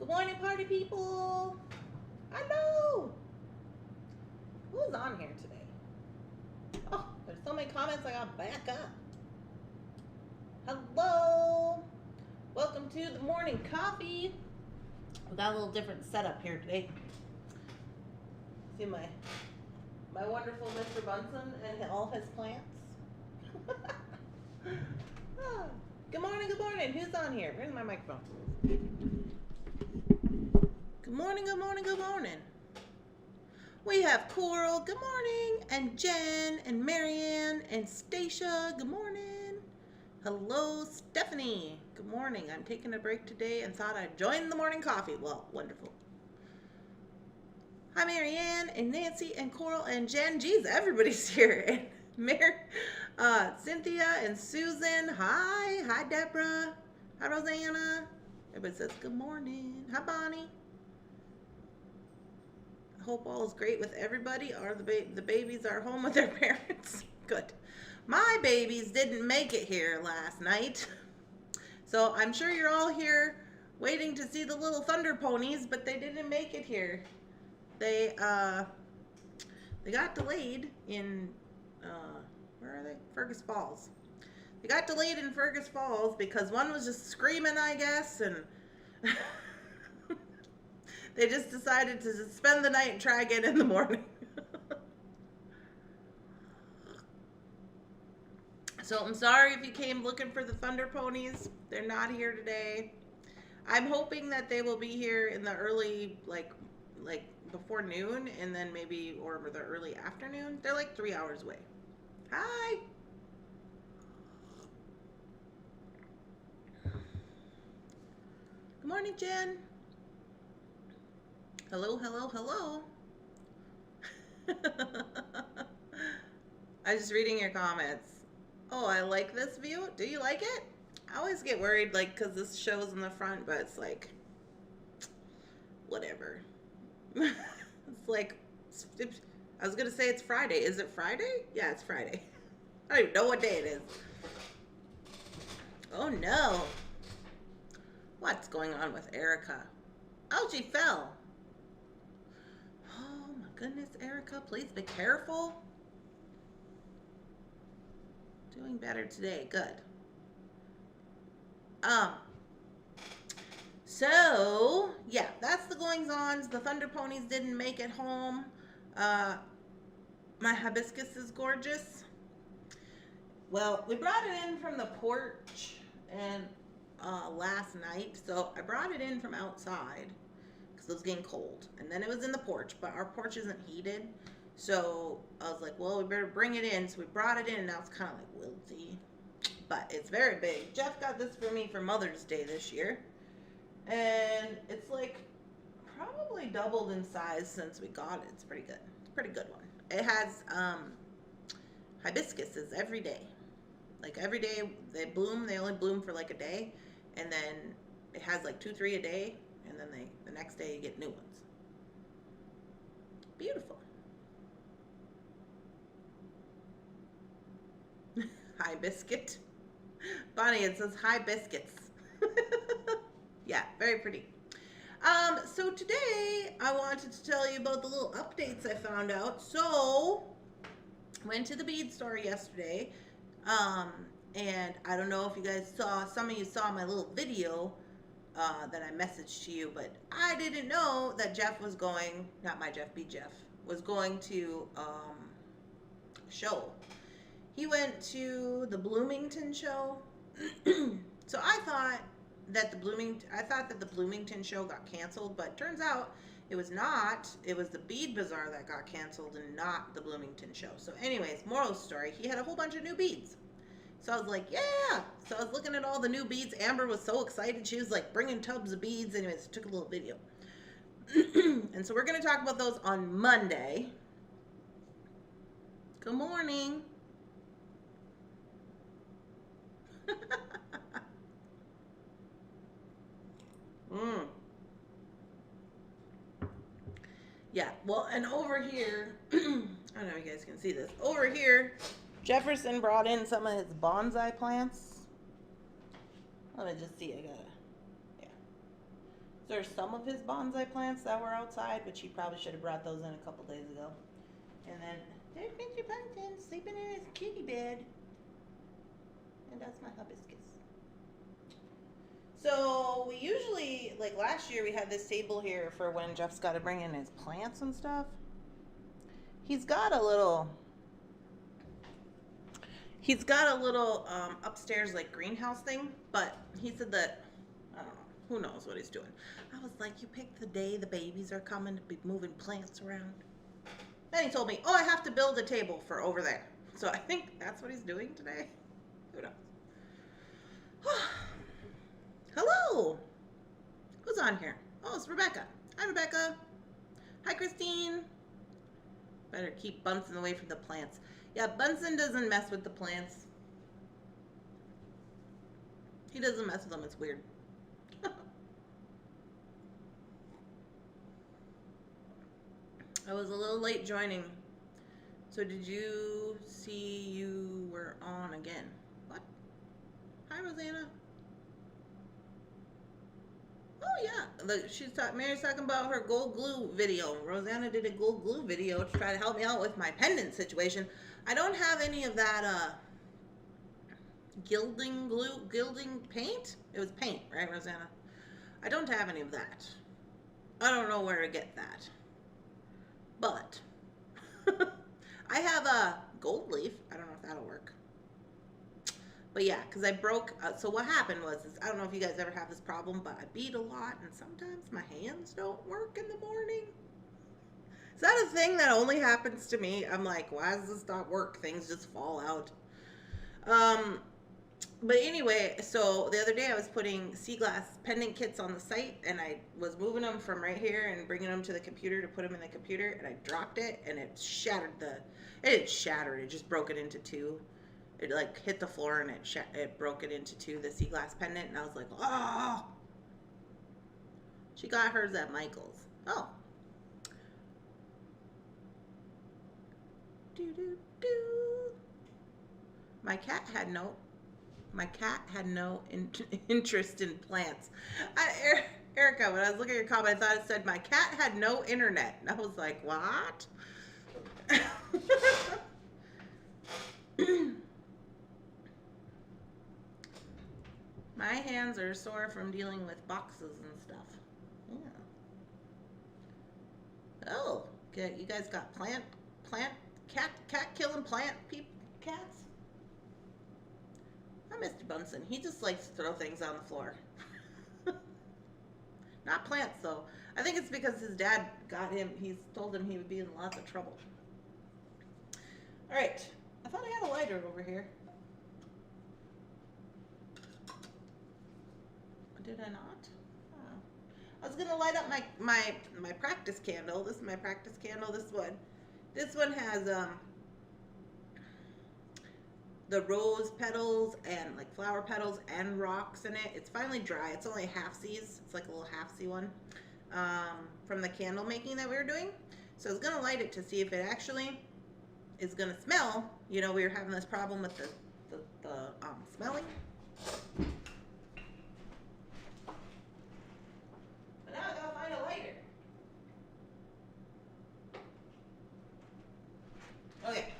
Good morning, party people. Hello. Who's on here today? Oh, there's so many comments I gotta back up. Hello. Welcome to the morning coffee. We got a little different setup here today. See my wonderful Mr. Bunsen and all his plants. Oh, good morning, good morning. Who's on here? Where's my microphone? Good morning, good morning, good morning. We have Coral, good morning, and Jen, and Marianne, and Stacia, good morning. Hello, Stephanie, good morning. I'm taking a break today and thought I'd join the morning coffee. Well, wonderful. Hi, Marianne, and Nancy, and Coral, and Jen. Geez, everybody's here. And Cynthia, and Susan. Hi, Deborah. Hi, Rosanna. Everybody says good morning. Hi, Bonnie. I hope all is great with everybody. Are the babies are home with their parents? Good. My babies didn't make it here last night, so I'm sure you're all here waiting to see the little thunder ponies, but they didn't make it here. They got delayed in where are they? Fergus Falls. They got delayed in Fergus Falls because one was just screaming, I guess, and they just decided to just spend the night and try again in the morning. So I'm sorry if you came looking for the Thunder Ponies. They're not here today. I'm hoping that they will be here in the early, like before noon, and then maybe, or the early afternoon. They're like 3 hours away. Hi. Good morning, Jen. Hello, hello, hello. I'm just reading your comments. Oh, I like this view. Do you like it? I always get worried, like, because this shows in the front, but it's like, whatever. It's like, I was going to say it's Friday. Is it Friday? Yeah, it's Friday. I don't even know what day it is. Oh, no. What's going on with Erica? Oh, she fell. Oh, my goodness, Erica. Please be careful. Doing better today. Good. So, yeah, that's the goings-ons. The Thunder Ponies didn't make it home. My hibiscus is gorgeous. Well, we brought it in from the porch and last night. So I brought it in from outside because it was getting cold. And then it was in the porch, but our porch isn't heated. So I was like, well, we better bring it in. So we brought it in, and now it's kind of like wilty. But it's very big. Jeff got this for me for Mother's Day this year. And it's like probably doubled in size since we got it. It's pretty good. It's a pretty good one. It has hibiscuses every day. Like every day they bloom. They only bloom for like a day. And then it has like 2-3 a day. And then the next day you get new ones. Beautiful. Hi biscuit. Bonnie, it says hi biscuits. Yeah, very pretty. So today I wanted to tell you about the little updates I found out. So went to the bead store yesterday. And I don't know if you guys saw, some of you saw my little video that I messaged to you, but I didn't know that Jeff was going, not my Jeff, Bead Jeff, was going to show. He went to the Bloomington show. So I thought that the Bloomington show got canceled, but turns out it was not. It was the Bead Bazaar that got canceled and not the Bloomington show. So anyways, moral of the story, he had a whole bunch of new beads. So I was like, yeah. So I was looking at all the new beads. Amber was so excited. She was like bringing tubs of beads. Anyways, took a little video. And so we're going to talk about those on Monday. Good morning. Yeah, well, and over here, I don't know if you guys can see this. Over here, Jefferson brought in some of his bonsai plants. Let me just see. I gotta, yeah. There's some of his bonsai plants that were outside, which he probably should have brought those in a couple days ago. And then there's Mr. Bunsen sleeping in his kitty bed. And that's my hibiscus. So we usually, like last year, we had this table here for when Jeff's got to bring in his plants and stuff. He's got a little upstairs like greenhouse thing, but he said that, I don't know, who knows what he's doing. I was like, you picked the day the babies are coming to be moving plants around. Then he told me, oh, I have to build a table for over there. So I think that's what he's doing today. Who knows? Hello. Who's on here? Oh, it's Rebecca. Hi, Rebecca. Hi, Christine. Better keep Bunsen away from the plants. Yeah, Bunsen doesn't mess with the plants. He doesn't mess with them. It's weird. I was a little late joining. So did you see you were on again? What? Hi, Rosanna. Oh yeah, look, Mary's talking about her gold glue video. Rosanna did a gold glue video to try to help me out with my pendant situation. I don't have any of that gilding paint. It was paint, right, Rosanna? I don't have any of that. I don't know where to get that. But I have a gold leaf. I don't know if that'll work. But yeah, because I broke, so what happened was, I don't know if you guys ever have this problem, but I bead a lot, and sometimes my hands don't work in the morning. Is that a thing that only happens to me? I'm like, why does this not work? Things just fall out. But anyway, so the other day I was putting sea glass pendant kits on the site, and I was moving them from right here and bringing them to the computer to put them in the computer, and I dropped it, and it shattered it just broke it into two. It like hit the floor and it broke it into two, the sea glass pendant, and I was like, oh. She got hers at Michael's. Oh. My cat had no interest in plants. Erica, when I was looking at your comment, I thought it said my cat had no internet. And I was like, what? My hands are sore from dealing with boxes and stuff. Yeah. Oh, okay. You guys got cat killing cats? I Mr. Bunsen. He just likes to throw things on the floor. Not plants, though. I think it's because his dad got him. He's told him he would be in lots of trouble. All right. I thought I had a lighter over here. Did I not? Oh. I was gonna light up my practice candle. This is my practice candle. This one has the rose petals and like flower petals and rocks in it. It's finally dry. It's only half-seas. It's like a little half-sea one from the candle making that we were doing. So I was gonna light it to see if it actually is gonna smell. You know, we were having this problem with the smelling. But now I gotta find a lighter. Okay.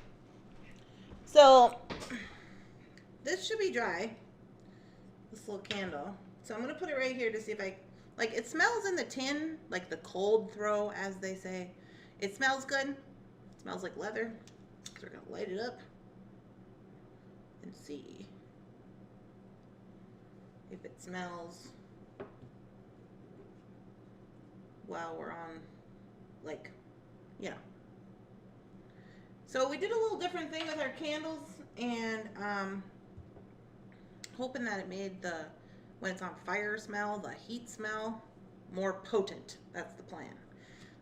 So this should be dry, this little candle. So I'm gonna put it right here to see if like it smells in the tin, like the cold throw, as they say. It smells good. It smells like leather. So we're gonna light it up and see if it smells while we're on, like, you know. So we did a little different thing with our candles, and hoping that it made the, when it's on fire smell, the heat smell, more potent. That's the plan.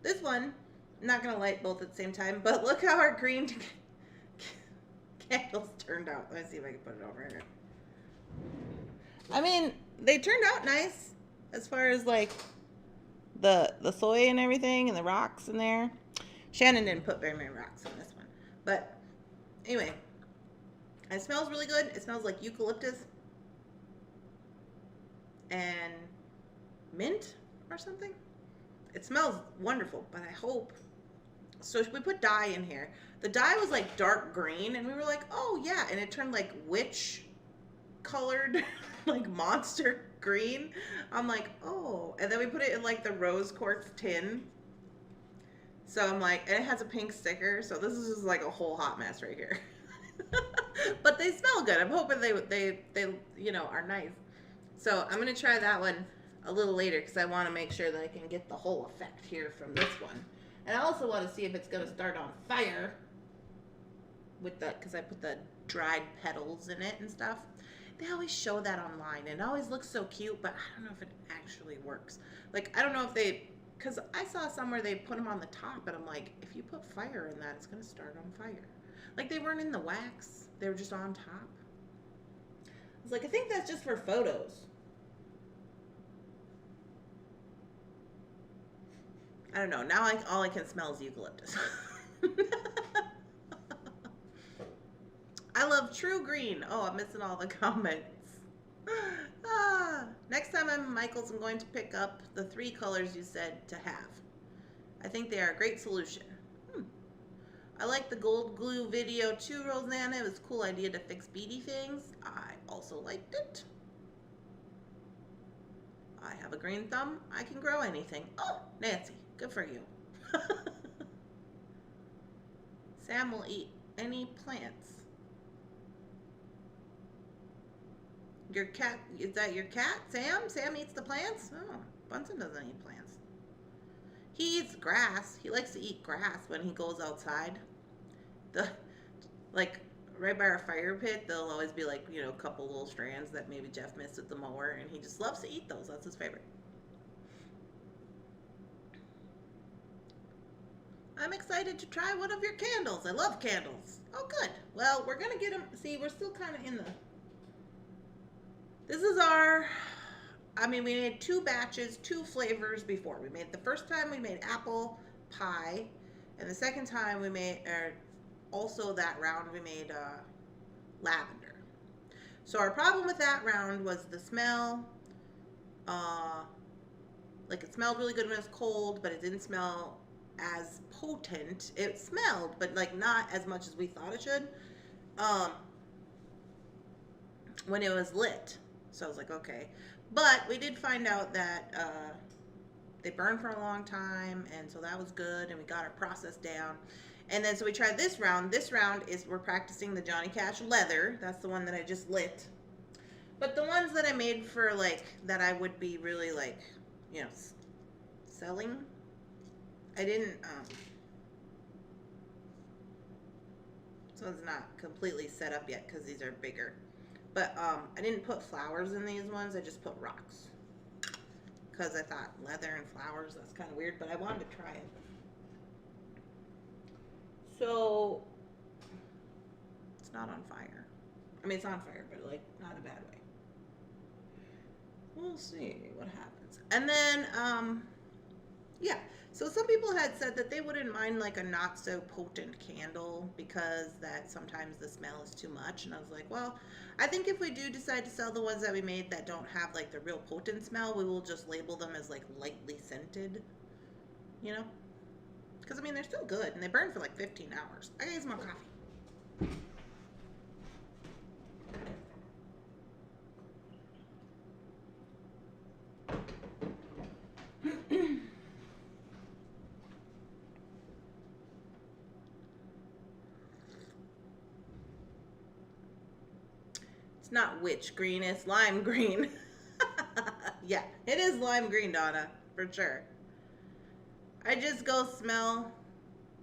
This one, I'm not going to light both at the same time, but look how our green candles turned out. Let me see if I can put it over here. I mean, they turned out nice as far as like the soy and everything and the rocks in there. Shannon didn't put very many rocks in this one. But anyway, it smells really good. It smells like eucalyptus and mint. or something. It smells wonderful, but I hope. So we put dye in here. The dye was like dark green, and we were like, oh yeah, and it turned like witch colored, like monster green. I'm like, oh, and then we put it in like the rose quartz tin. So I'm like, and it has a pink sticker, so this is just like a whole hot mess right here. But they smell good. I'm hoping they you know, are nice. So I'm gonna try that one a little later because I want to make sure that I can get the whole effect here from this one. And I also want to see if it's gonna start on fire with the, because I put the dried petals in it and stuff. They always show that online and it always looks so cute, but I don't know if it actually works. Like, I don't know if they, because I saw somewhere they put them on the top and I'm like, if you put fire in that, it's gonna start on fire. Like, they weren't in the wax, they were just on top. I was like, I think that's just for photos. I don't know. Now all I can smell is eucalyptus. I love true green. Oh, I'm missing all the comments. Next time I'm at Michael's, I'm going to pick up the 3 colors you said to have. I think they are a great solution. I like the gold glue video too, Rosanna. It was a cool idea to fix beady things. I also liked it. I have a green thumb. I can grow anything. Oh, Nancy, good for you. Sam will eat any plants. Your cat, is that your cat, Sam? Sam eats the plants? Oh, Bunsen doesn't eat plants. He eats grass. He likes to eat grass when he goes outside. Like, right by our fire pit, there'll always be like, you know, a couple little strands that maybe Jeff missed with the mower, and he just loves to eat those. That's his favorite. I'm excited to try one of your candles. I love candles. Oh, good. Well, we're going to get them. See, we're still kind of in the... This is our... I mean, we made 2 batches, 2 flavors before. We made the first time we made apple pie, and the second time we made... also that round we made lavender. So our problem with that round was the smell. Like, it smelled really good when it was cold, but it didn't smell as potent. It smelled, but like not as much as we thought it should when it was lit. So I was like, okay. But we did find out that they burn for a long time, and so that was good, and we got our process down. And then so we tried this round. This round is, we're practicing the Johnny Cash leather. That's the one that I just lit. But the ones that I made for, like, that I would be really, like, you know, selling, I didn't, this one's not completely set up yet because these are bigger. But I didn't put flowers in these ones. I just put rocks. Because I thought leather and flowers, that's kind of weird, but I wanted to try it. So, it's not on fire. I mean, it's on fire, but like, not in a bad way. We'll see what happens. And then, yeah. So some people had said that they wouldn't mind like a not so potent candle because that sometimes the smell is too much. And I was like, well, I think if we do decide to sell the ones that we made that don't have like the real potent smell, we will just label them as like lightly scented, you know? Because, I mean, they're still good, and they burn for like 15 hours. I gotta get some more coffee. It's not witch green, it's lime green. Yeah, it is lime green, Donna, for sure. I just go smell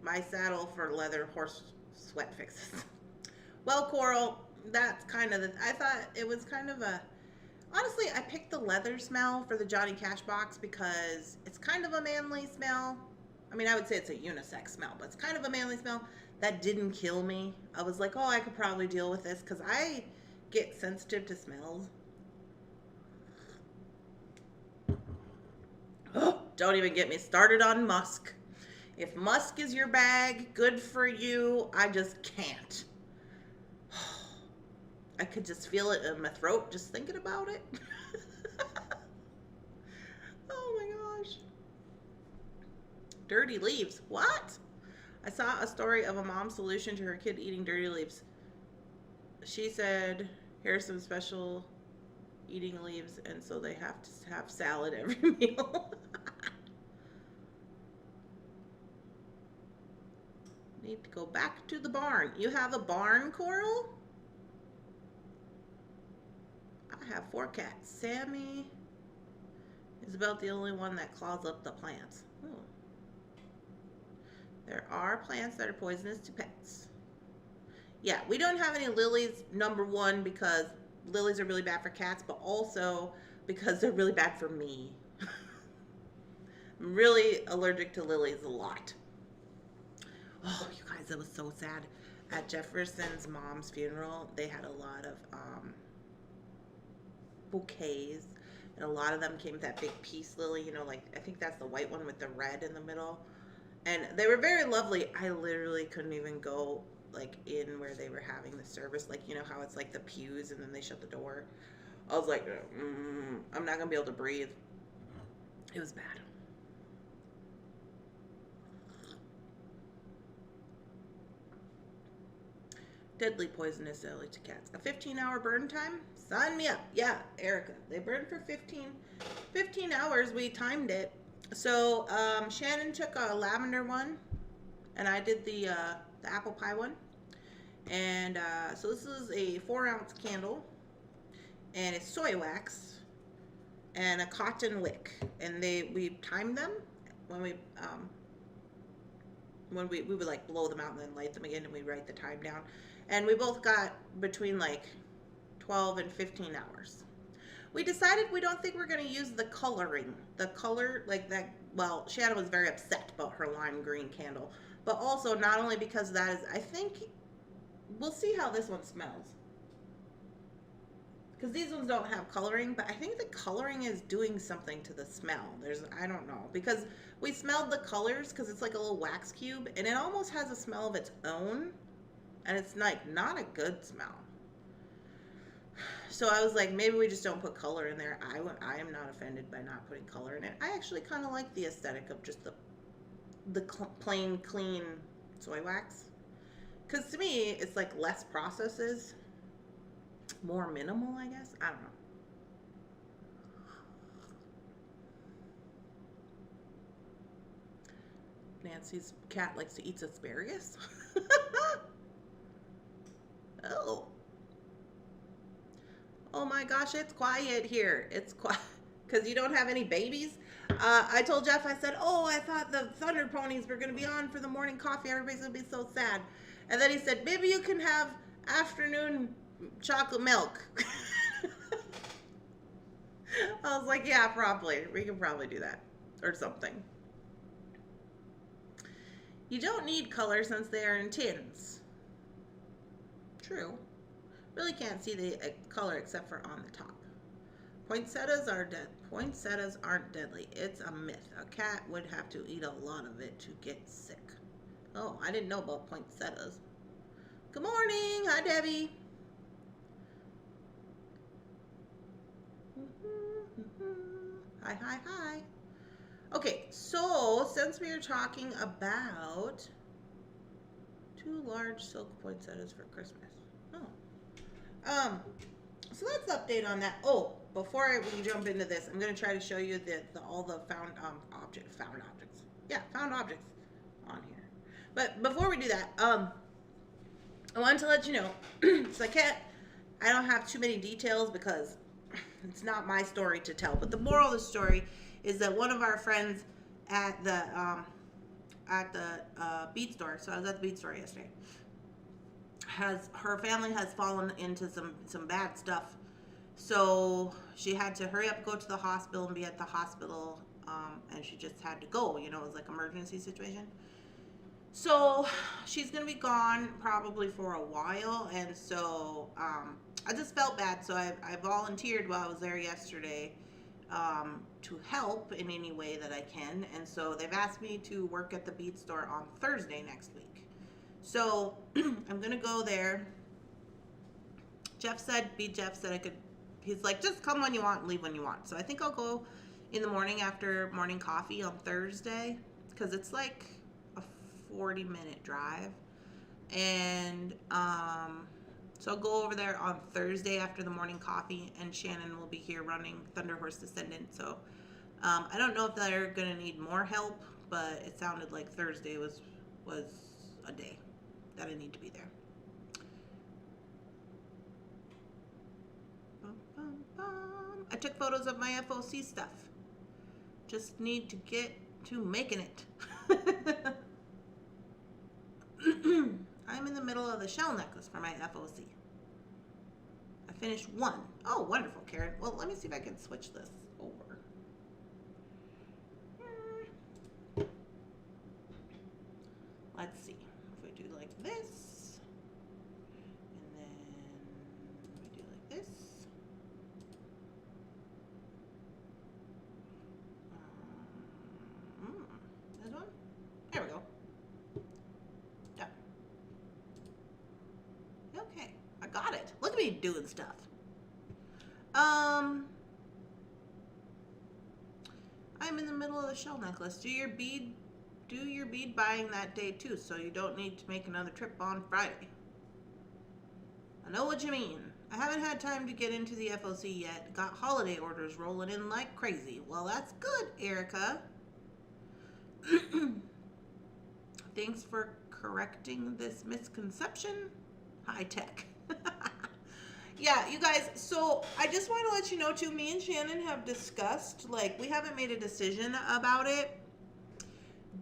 my saddle for leather horse sweat fixes. Well, Coral, that's kind of the... I thought it was kind of a... Honestly, I picked the leather smell for the Johnny Cash box because it's kind of a manly smell. I mean, I would say it's a unisex smell, but it's kind of a manly smell. That didn't kill me. I was like, oh, I could probably deal with this because I get sensitive to smells. Oh, don't even get me started on musk. If musk is your bag, good for you. I just can't. I could just feel it in my throat just thinking about it. Oh my Dirty leaves. What? I saw a story of a mom's solution to her kid eating dirty leaves. She said, here's some special eating leaves, and so they have to have salad every meal. Need to go back to the barn. You have a barn, Coral? I have 4 cats. Sammy is about the only one that claws up the plants. Oh. There are plants that are poisonous to pets. Yeah, we don't have any lilies, number one, because lilies are really bad for cats, but also because they're really bad for me. I'm really allergic to lilies a lot. Oh, you guys, it was so sad. At Jefferson's mom's funeral, they had a lot of bouquets, and a lot of them came with that big peace lily, you know, like I think that's the white one with the red in the middle. And they were very lovely. I literally couldn't even go like in where they were having the service, like, you know how it's like the pews and then they shut the door. I was like, I'm not gonna be able to breathe. It was bad. Deadly poisonous deadly to cats. A 15-hour burn time? Sign me up. Yeah, Erica. They burned for 15 hours. We timed it. So Shannon took a lavender one, and I did the apple pie one. And so this is a 4-ounce candle, and it's soy wax and a cotton wick. And we timed them when we would like blow them out and then light them again, and we write the time down. And we both got between like 12 and 15 hours. We decided we don't think we're going to use the coloring. The color, like that, well, Shannon was very upset about her lime green candle. But also, not only because that is, I think, we'll see how this one smells. Because these ones don't have coloring, but I think the coloring is doing something to the smell. I don't know. Because we smelled the colors, because it's like a little wax cube, and it almost has a smell of its own. And it's like not a good smell. So I was like, maybe we just don't put color in there. I am not offended by not putting color in it. I actually kind of like the aesthetic of just the plain, clean soy wax. Because to me, it's like less processes. More minimal, I guess. I don't know. Nancy's cat likes to eat asparagus. Oh my gosh, it's quiet here. It's quiet because you don't have any babies. I told Jeff, I said, oh, I thought the Thunder Ponies were going to be on for the morning coffee. Everybody's going to be so sad. And then he said, maybe you can have afternoon chocolate milk. I was like, yeah, probably. We can probably do that or something. You don't need color since they are in tins. True. Really can't see the color except for on the top. Poinsettias are dead. Poinsettias aren't deadly. It's a myth. A cat would have to eat a lot of it to get sick. Oh, I didn't know about poinsettias. Good morning. Hi, Debbie. Hi, hi, hi. Okay, so since we are talking about 2 large silk poinsettias for Christmas. So let's update on that. Oh, before we jump into this, I'm going to try to show you all the found objects. Yeah, found objects on here. But before we do that, I wanted to let you know, so I don't have too many details because it's not my story to tell. But the moral of the story is that one of our friends at the bead store, so I was at the bead store yesterday, her family has fallen into some bad stuff, so she had to hurry up, go to the hospital, and be at the hospital, and she just had to go. You know, it was like emergency situation. So she's gonna be gone probably for a while, and so I just felt bad. So I volunteered while I was there yesterday to help in any way that I can, and so they've asked me to work at the bead store on Thursday next week. So I'm gonna go there. Jeff said I could, he's like, just come when you want and leave when you want. So I think I'll go in the morning after morning coffee on Thursday, because it's like a 40-minute drive. And so I'll go over there on Thursday after the morning coffee, and Shannon will be here running Thunderhorse Descendant. So I don't know if they're going to need more help, but it sounded like Thursday was a day that I need to be there. I took photos of my FOC stuff. Just need to get to making it. I'm in the middle of the shell necklace for my FOC. I finished one. Oh, wonderful, Karen. Well, let me see if I can switch this over. Let's see. If we do like this, and then we do like this. This one? There we go. Done. Okay, I got it. Look at me doing stuff. I'm in the middle of the shell necklace. Do your bead buying that day too, so you don't need to make another trip on Friday. I know what you mean. I haven't had time to get into the FOC yet. Got holiday orders rolling in like crazy. Well, that's good, Erica. Thanks for correcting this misconception. High tech. Yeah, you guys, so I just want to let you know too, me and Shannon have discussed, like, we haven't made a decision about it,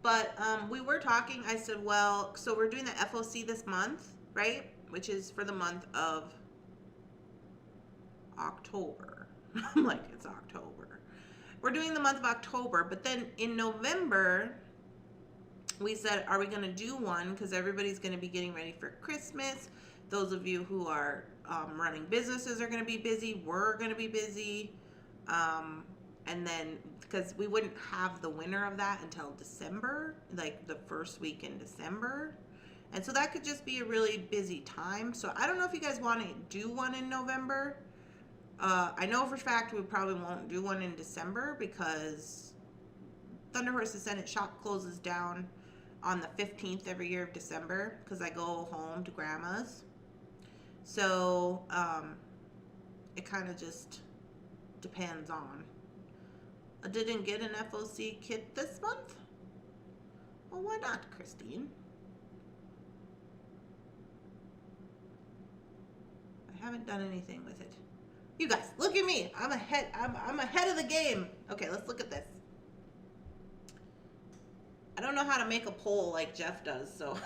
but we were talking. I said, well, so we're doing the FOC this month, right? Which is for the month of October. I'm like, it's October. We're doing the month of October, but then in November, we said, are we going to do one? Because everybody's going to be getting ready for Christmas. Those of you who are running businesses are going to be busy. We're going to be busy. And then, because we wouldn't have the winner of that until December, like the first week in December. And so that could just be a really busy time. So I don't know if you guys want to do one in November. I know for a fact we probably won't do one in December because Thunderhorse Descendant shop closes down on the 15th every year of December because I go home to grandma's. So it kind of just depends on. I didn't get an FOC kit this month? Well, why not, Christine? I haven't done anything with it. You guys, look at me. I'm ahead. I'm ahead of the game. Okay, let's look at this. I don't know how to make a poll like Jeff does, so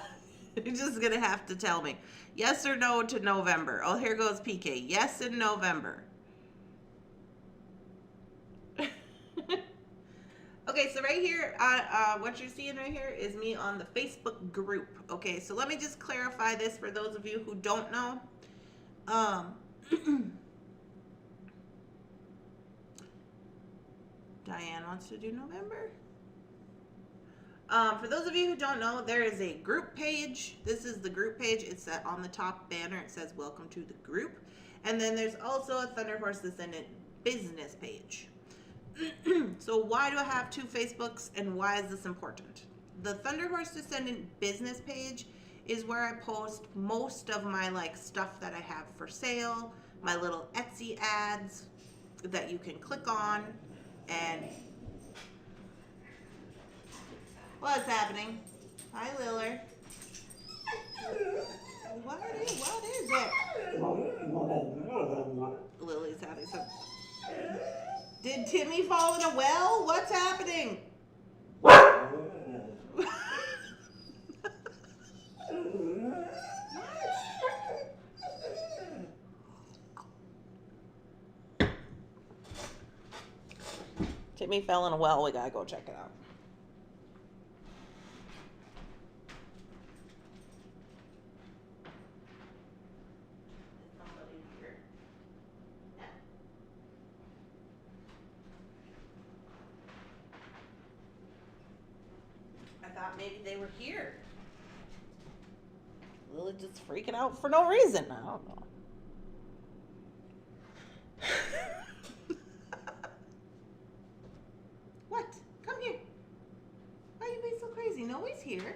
you're just gonna have to tell me yes or no to November. Oh, here goes PK. Yes in November. Okay, so right here, what you're seeing right here is me on the Facebook group. Okay, so let me just clarify this for those of you who don't know. Diane wants to do November. For those of you who don't know, there is a group page. This is the group page. It's on the top banner. It says welcome to the group. And then there's also a Thunderhorse Descendant business page. So why do I have two Facebooks and why is this important? The Thunderhorse Descendant business page is where I post most of my like stuff that I have for sale, my little Etsy ads that you can click on. And what's happening? Hi, Lillard. What is it? Lily's having some. Did Timmy fall in a well? What's happening? Timmy fell in a well. We gotta go check it out. Maybe they were here. Lily just freaking out for no reason. I don't know. What? Come here. Why are you being so know he's here.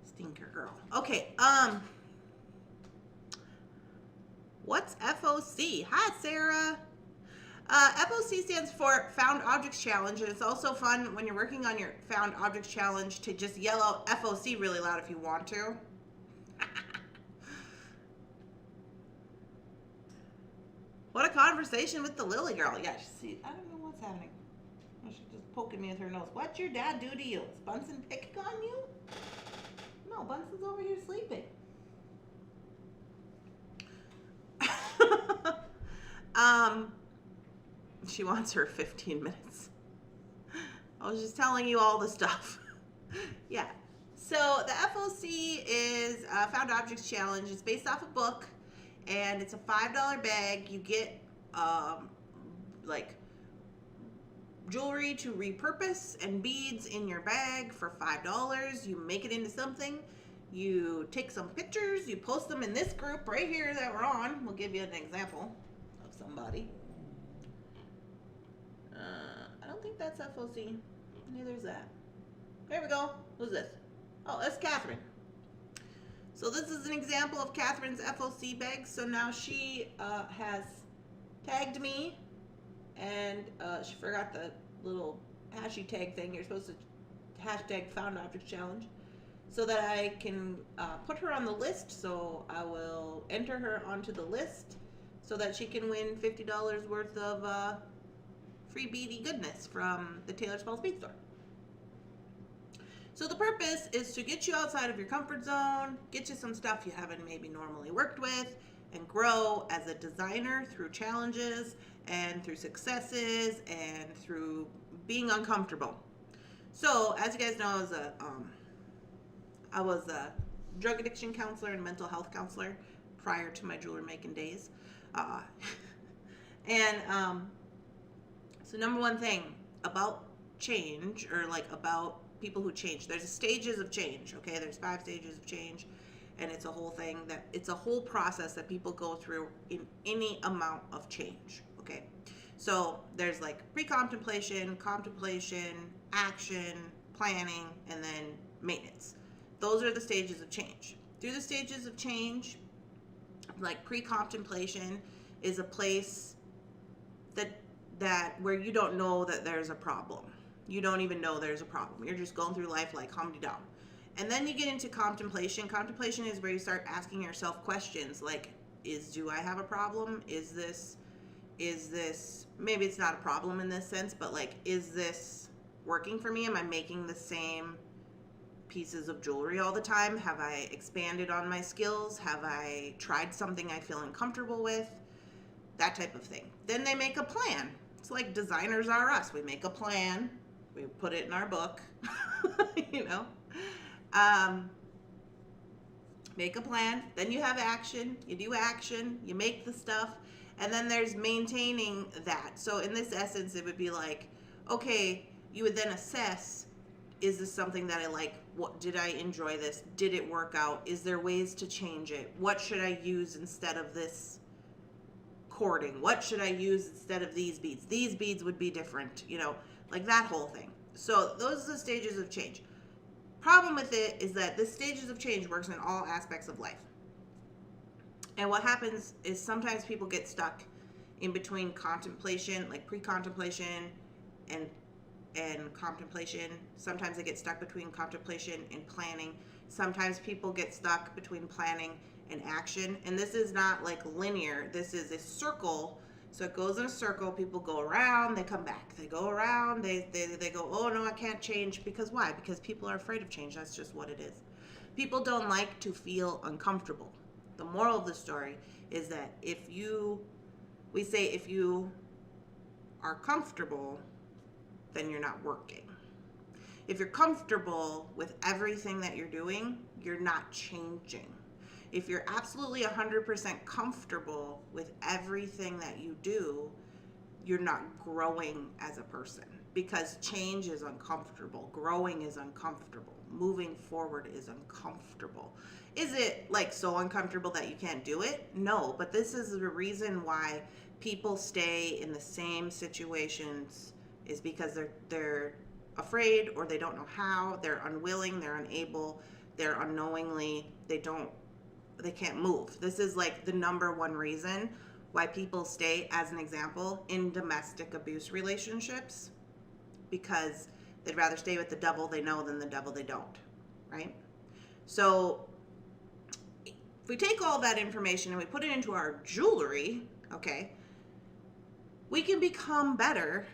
Stinker girl. Okay, what's FOC? Hi, Sarah. FOC stands for Found Objects Challenge, and it's also fun when you're working on your Found Objects Challenge to just yell out FOC really loud if you want to. What a conversation with the Lily girl. Yeah, see, I don't know what's happening. She's just poking me with her nose. What'd your dad do to you? Is Bunsen picking on you? No, Bunsen's over here sleeping. She wants her 15 minutes. I was just telling you all the stuff. Yeah. So the FOC is Found Objects Challenge. It's based off a book, and it's a $5 bag. You get like jewelry to repurpose and beads in your bag for $5. You make it into something. You take some pictures. You post them in this group right here that we're on. We'll give you an example of somebody. I don't think that's FOC. Neither is that. There we go. Who's this? Oh, that's Catherine. So this is an example of Catherine's FOC bag. So now she has tagged me, and she forgot the little hashy tag thing. You're supposed to hashtag Found Object Challenge, so that I can put her on the list. So I will enter her onto the list so that she can win $50 worth of free beady goodness from the Taylor Smalls Bead Store. So the purpose is to get you outside of your comfort zone, get you some stuff you haven't maybe normally worked with, and grow as a designer through challenges and through successes and through being uncomfortable. So as you guys know, I was a drug addiction counselor and mental health counselor prior to my jewelry making days. So number one thing about change, or like about people who change, there's stages of change, okay? There's 5 stages of change, and it's a whole thing that, it's a whole process that people go through in any amount of change, okay? So there's like pre-contemplation, contemplation, action, planning, and then maintenance. Those are the stages of change. Through the stages of change, like pre-contemplation is a place that where you don't know that there's a problem. You don't even know there's a problem. You're just going through life like humdy-dum. And then you get into contemplation. Contemplation is where you start asking yourself questions like, do I have a problem? Is this, maybe it's not a problem in this sense, but like, is this working for me? Am I making the same pieces of jewelry all the time? Have I expanded on my skills? Have I tried something I feel uncomfortable with? That type of thing. Then they make a plan. It's like Designers Are Us. We make a plan. We put it in our book. You know? Make a plan. Then you have action. You do action. You make the stuff. And then there's maintaining that. So in this essence, it would be like, okay, you would then assess, is this something that I like? What did I enjoy this? Did it work out? Is there ways to change it? What should I use instead of this cording? What should I use instead of these beads? These beads would be different, you know, like that whole thing. So those are the stages of change. Problem with it is that the stages of change works in all aspects of life. And what happens is sometimes people get stuck in between contemplation, like pre-contemplation and contemplation. Sometimes they get stuck between contemplation and planning. Sometimes people get stuck between planning and action. And this is not like linear. This is a circle. So it goes in a circle. People go around, they come back. They go around, they go, oh no, I can't change. Because why? Because people are afraid of change. That's just what it is. People don't like to feel uncomfortable. The moral of the story is that if you are comfortable, then you're not working. If you're comfortable with everything that you're doing, you're not changing. If you're absolutely 100% comfortable with everything that you do, you're not growing as a person, because change is uncomfortable. Growing is uncomfortable. Moving forward is uncomfortable. Is it like so uncomfortable that you can't do it? No, but this is the reason why people stay in the same situations is because they're afraid, or they don't know how, they're unwilling, they're unable, they're unknowingly, they can't move. This is like the number one reason why people stay, as an example, in domestic abuse relationships, because they'd rather stay with the devil they know than the devil they don't, right? So if we take all that information and we put it into our jewelry, okay, we can become better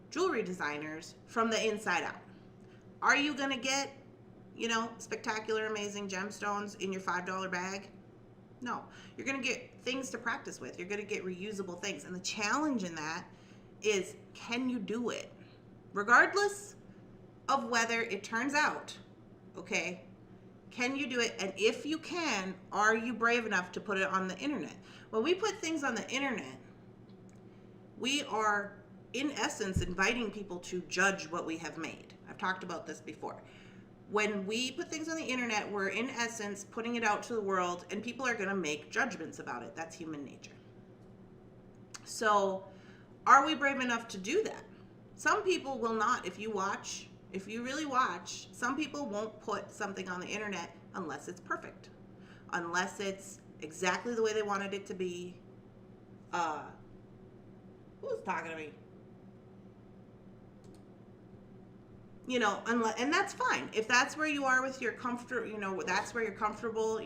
jewelry designers from the inside out. Are you going to get, spectacular, amazing gemstones in your $5 bag? No. You're going to get things to practice with. You're going to get reusable things. And the challenge in that is, can you do it? Regardless of whether it turns out, okay, can you do it? And if you can, are you brave enough to put it on the internet? When we put things on the internet, we are, in essence, inviting people to judge what we have made. I've talked about this before. When we put things on the internet, we're, in essence, putting it out to the world, and people are going to make judgments about it. That's human nature. So are we brave enough to do that? Some people will not. If you really watch, some people won't put something on the internet unless it's perfect, unless it's exactly the way they wanted it to be. Who's talking to me? And that's fine. If that's where you are with your comfort, that's where you're comfortable,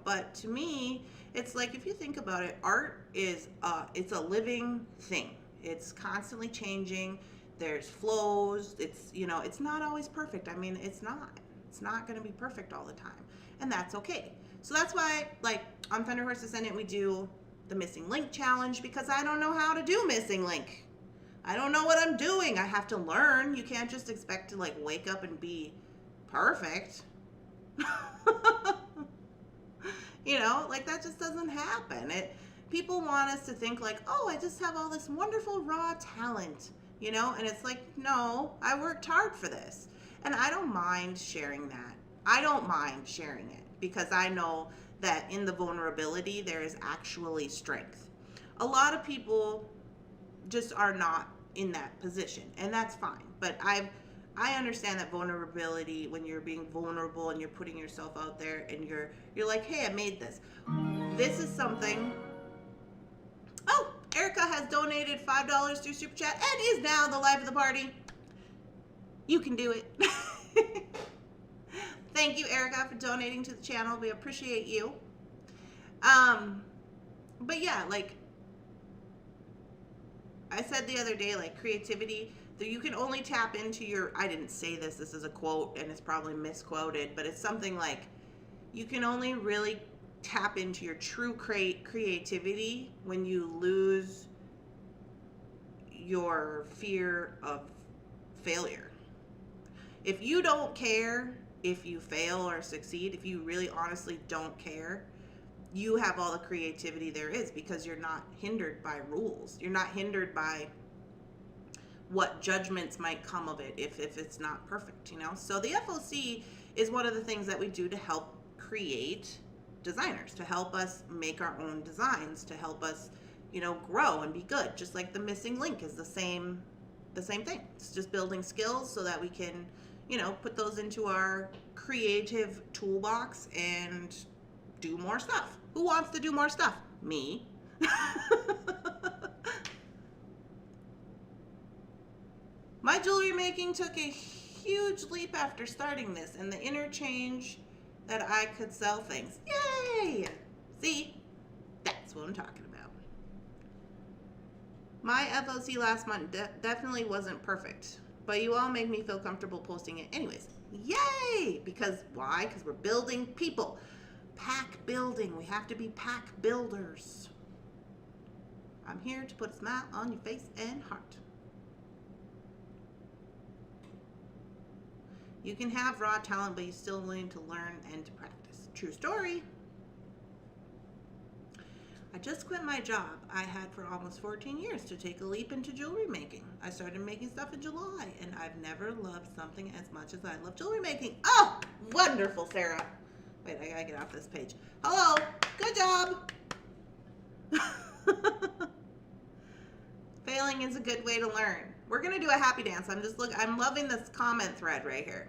but to me, it's like, if you think about it, art is, it's a living thing. It's constantly changing. There's flows. It's, it's not always perfect. I mean, it's not going to be perfect all the time, and that's okay. So that's why, like, on Thunderhorse Descendant, we do the missing link challenge, because I don't know how to do missing link. I don't know what I'm doing. I have to learn. You can't just expect to, like, wake up and be perfect. Like, that just doesn't happen. People want us to think like, oh, I just have all this wonderful raw talent, and it's like, no, I worked hard for this. And I don't mind sharing that. I don't mind sharing it, because I know that in the vulnerability, there is actually strength. A lot of people just are not in that position, and that's fine. But I understand that vulnerability, when you're being vulnerable and you're putting yourself out there, and you're like, hey, I made this. This is something. Oh, Erica has donated $5 through Super Chat and is now the life of the party. You can do it. Thank you, Erica, for donating to the channel. We appreciate you. But yeah, like I said the other day, like, creativity, that you can only tap into your, I didn't say this is a quote and it's probably misquoted, but it's something like, you can only really tap into your true creativity when you lose your fear of failure. If you don't care if you fail or succeed, if you really honestly don't care, you have all the creativity there is, because you're not hindered by rules. You're not hindered by what judgments might come of it if it's not perfect, So the FOC is one of the things that we do to help create designers, to help us make our own designs, to help us, grow and be good. Just like the missing link is the same thing. It's just building skills so that we can, put those into our creative toolbox and do more stuff. Who wants to do more stuff? Me. My jewelry making took a huge leap after starting this, and the interchange that I could sell things. Yay! See? That's what I'm talking about. My FOC last month definitely wasn't perfect, but you all make me feel comfortable posting it anyways. Yay! Because why? Because we're building people. Pack building. We have to be pack builders. I'm here to put a smile on your face and heart. You can have raw talent, but you still need to learn and to practice. True story. I just quit my job I had for almost 14 years to take a leap into jewelry making. I started making stuff in July, and I've never loved something as much as I love jewelry making. Oh, wonderful, Sarah. Wait, I gotta get off this page. Hello, good job. Failing is a good way to learn. We're gonna do a happy dance. I'm loving this comment thread right here.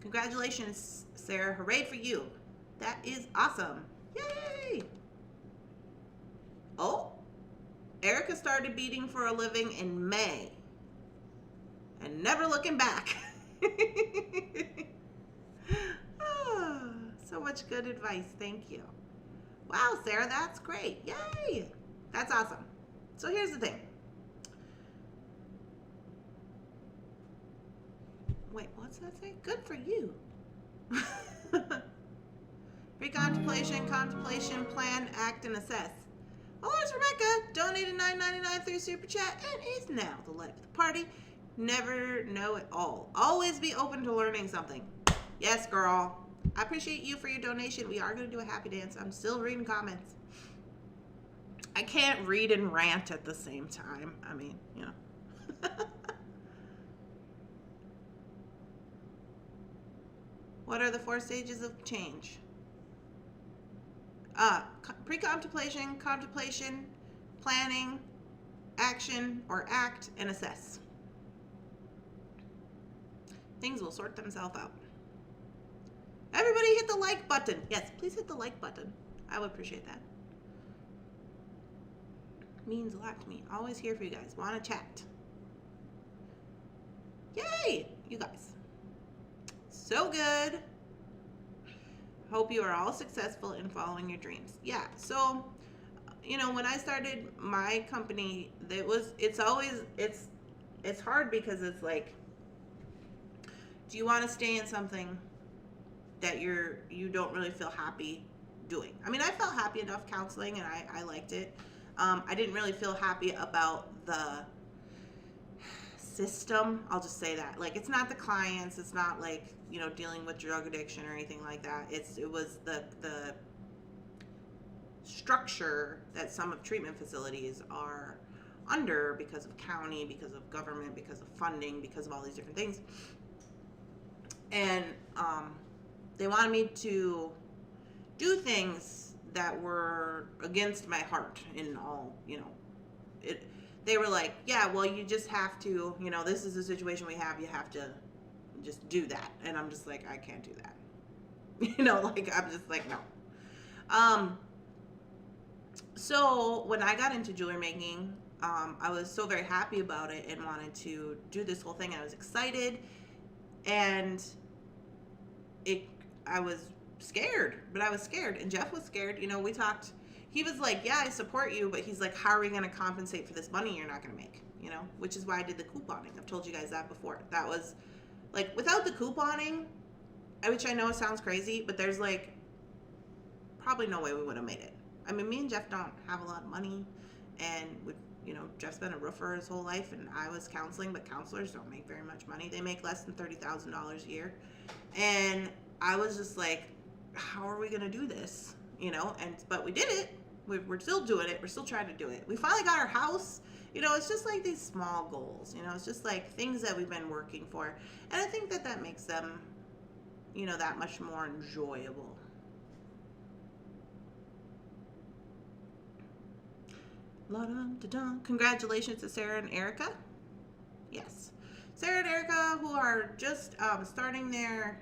Congratulations, Sarah. Hooray for you. That is awesome. Yay! Oh, Erica started beading for a living in May. And never looking back. Oh, so much good advice. Thank you. Wow, Sarah, that's great. Yay! That's awesome. So here's the thing. Wait, what's that say? Good for you. Pre-contemplation, contemplation, plan, act, and assess. Oh, there's Rebecca. Donated $9.99 through Super Chat and is now the life of the party. Never know it all. Always be open to learning something. Yes, girl. I appreciate you for your donation. We are going to do a happy dance. I'm still reading comments. I can't read and rant at the same time. I mean, you know. What are the 4 stages of change? Pre-contemplation, contemplation, planning, action or act, and assess. Things will sort themselves out. Everybody hit the like button. Yes, please hit the like button. I would appreciate that. Means a lot to me. Always here for you guys. Want to chat. Yay, you guys. So good. Hope you are all successful in following your dreams. Yeah, so, you know, when I started my company, it's hard because it's like, do you want to stay in something that you don't really feel happy doing? I mean, I felt happy enough counseling and I liked it. I didn't really feel happy about the system. I'll just say that. Like, it's not the clients. It's not like, you know, dealing with drug addiction or anything like that. It was the structure that some of treatment facilities are under because of county, because of government, because of funding, because of all these different things. And they wanted me to do things that were against my heart in all, you know, they were like, yeah, well, you just have to, you know, this is the situation we have, you have to just do that. And I'm just like, I can't do that. You know, like, I'm just like, no. So when I got into jewelry making, I was so very happy about it and wanted to do this whole thing. I was excited, and I was scared, but I was scared, and Jeff was scared. You know, we talked. He was like, yeah, I support you, but he's like, how are we going to compensate for this money you're not going to make? You know, which is why I did the couponing. I've told you guys that before. That was like, without the couponing, which I know it sounds crazy, but there's like probably no way we would have made it. I mean, me and Jeff don't have a lot of money, and you know, Jeff's been a roofer his whole life, and I was counseling, but counselors don't make very much money. They make less than $30,000 a year. And I was just like, how are we going to do this? You know, but we did it. We're still doing it. We're still trying to do it. We finally got our house. You know, it's just like these small goals. You know, it's just like things that we've been working for. And I think that makes them, you know, that much more enjoyable. Congratulations to Sarah and Erica. Yes, Sarah and Erica, who are just starting their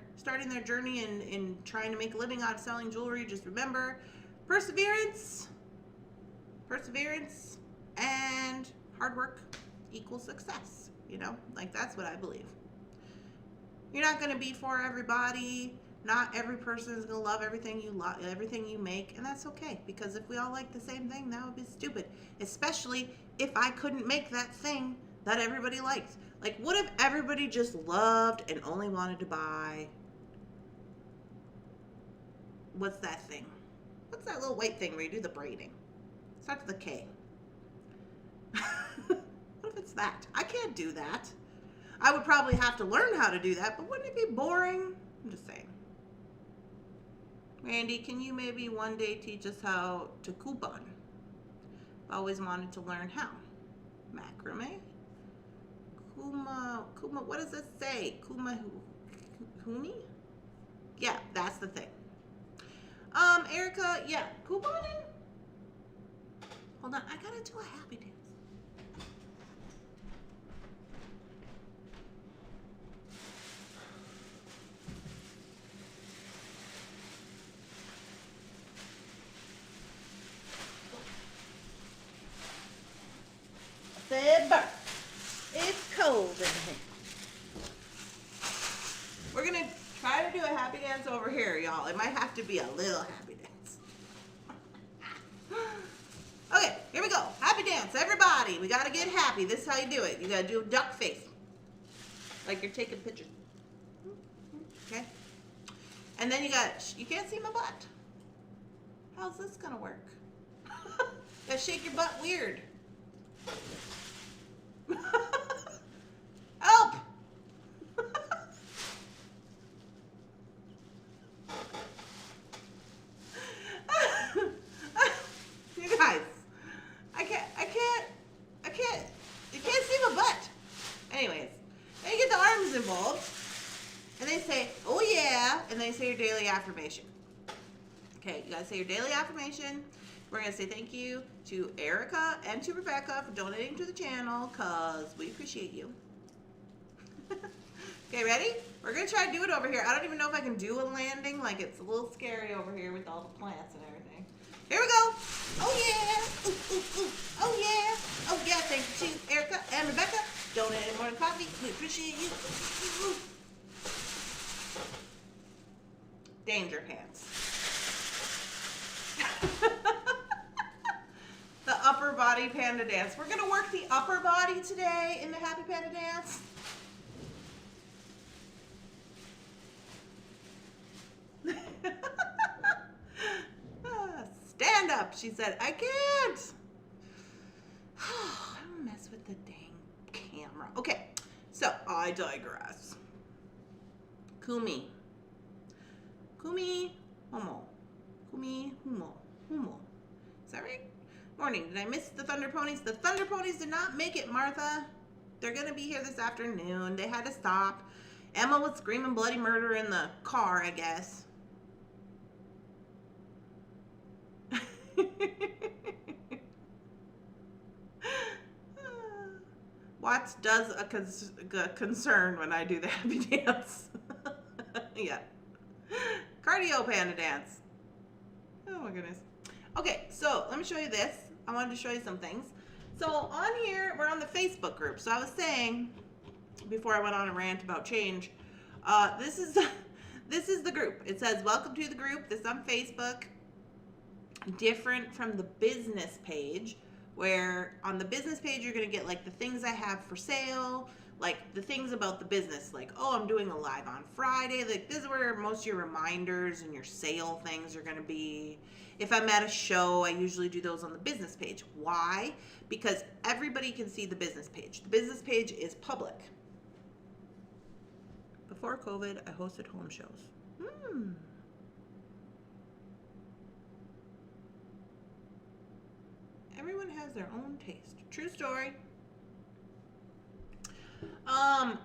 journey in trying to make a living out of selling jewelry. Just remember, perseverance and hard work equals success. You know, like, that's what I believe. You're not going to be for everybody. Not every person is going to love everything you make, and that's okay, because if we all like the same thing, that would be stupid, especially if I couldn't make that thing that everybody likes. Like, what if everybody just loved and only wanted to buy, what's that thing? What's that little white thing where you do the braiding? Starts with a K. What if it's that? I can't do that. I would probably have to learn how to do that, but wouldn't it be boring? I'm just saying. Randy, can you maybe one day teach us how to coupon? I've always wanted to learn how. Macrame? Kuma, what does this say? Humi? Yeah, that's the thing. Erica, yeah, couponing? Hold on, I gotta do a happy dance. December. It's cold in here. We're gonna try to do a happy dance over here, y'all. It might have to be a little happy dance. Okay, here we go. Happy dance, everybody. We gotta get happy. This is how you do it. You gotta do a duck face. Like you're taking pictures. Okay? And then you can't see my butt. How's this gonna work? Gotta shake your butt weird. Help! You guys, you can't see my butt. Anyways, then you get the arms involved, and they say, oh yeah, and they say your daily affirmation. Okay, you gotta say your daily affirmation. We're gonna say thank you to Erica and to Rebecca for donating to the channel, cause we appreciate you. Okay, ready? We're gonna try to do it over here. I don't even know if I can do a landing. Like, it's a little scary over here with all the plants and everything. Here we go. Oh yeah. Ooh, ooh, ooh. Oh yeah. Oh yeah. Thank you to Erica and Rebecca. Donating more than coffee. We appreciate you. Ooh, ooh. Danger hands. The upper body panda dance. We're gonna work the upper body today in the happy panda dance. Stand up, she said. I can't. I don't mess with the dang camera. Okay, so I digress. Kumi. Kumi Homo. Kumi Humo. Humo. Is that right? Morning. Did I miss the Thunder Ponies? The Thunder Ponies did not make it, Martha. They're going to be here this afternoon. They had to stop. Emma was screaming bloody murder in the car, I guess. Watts does a concern when I do the happy dance. Yeah. Cardio panda dance. Oh my goodness. Okay, so let me show you this. I wanted to show you some things. So on here, we're on the Facebook group. So I was saying, before I went on a rant about change, this is the group. It says, welcome to the group. This is on Facebook. Different from the business page, where on the business page, you're going to get like the things I have for sale, like the things about the business, like, oh, I'm doing a live on Friday. Like, this is where most of your reminders and your sale things are going to be. If I'm at a show, I usually do those on the business page. Why? Because everybody can see the business page. The business page is public. Before COVID, I hosted home shows. Everyone has their own taste. True story.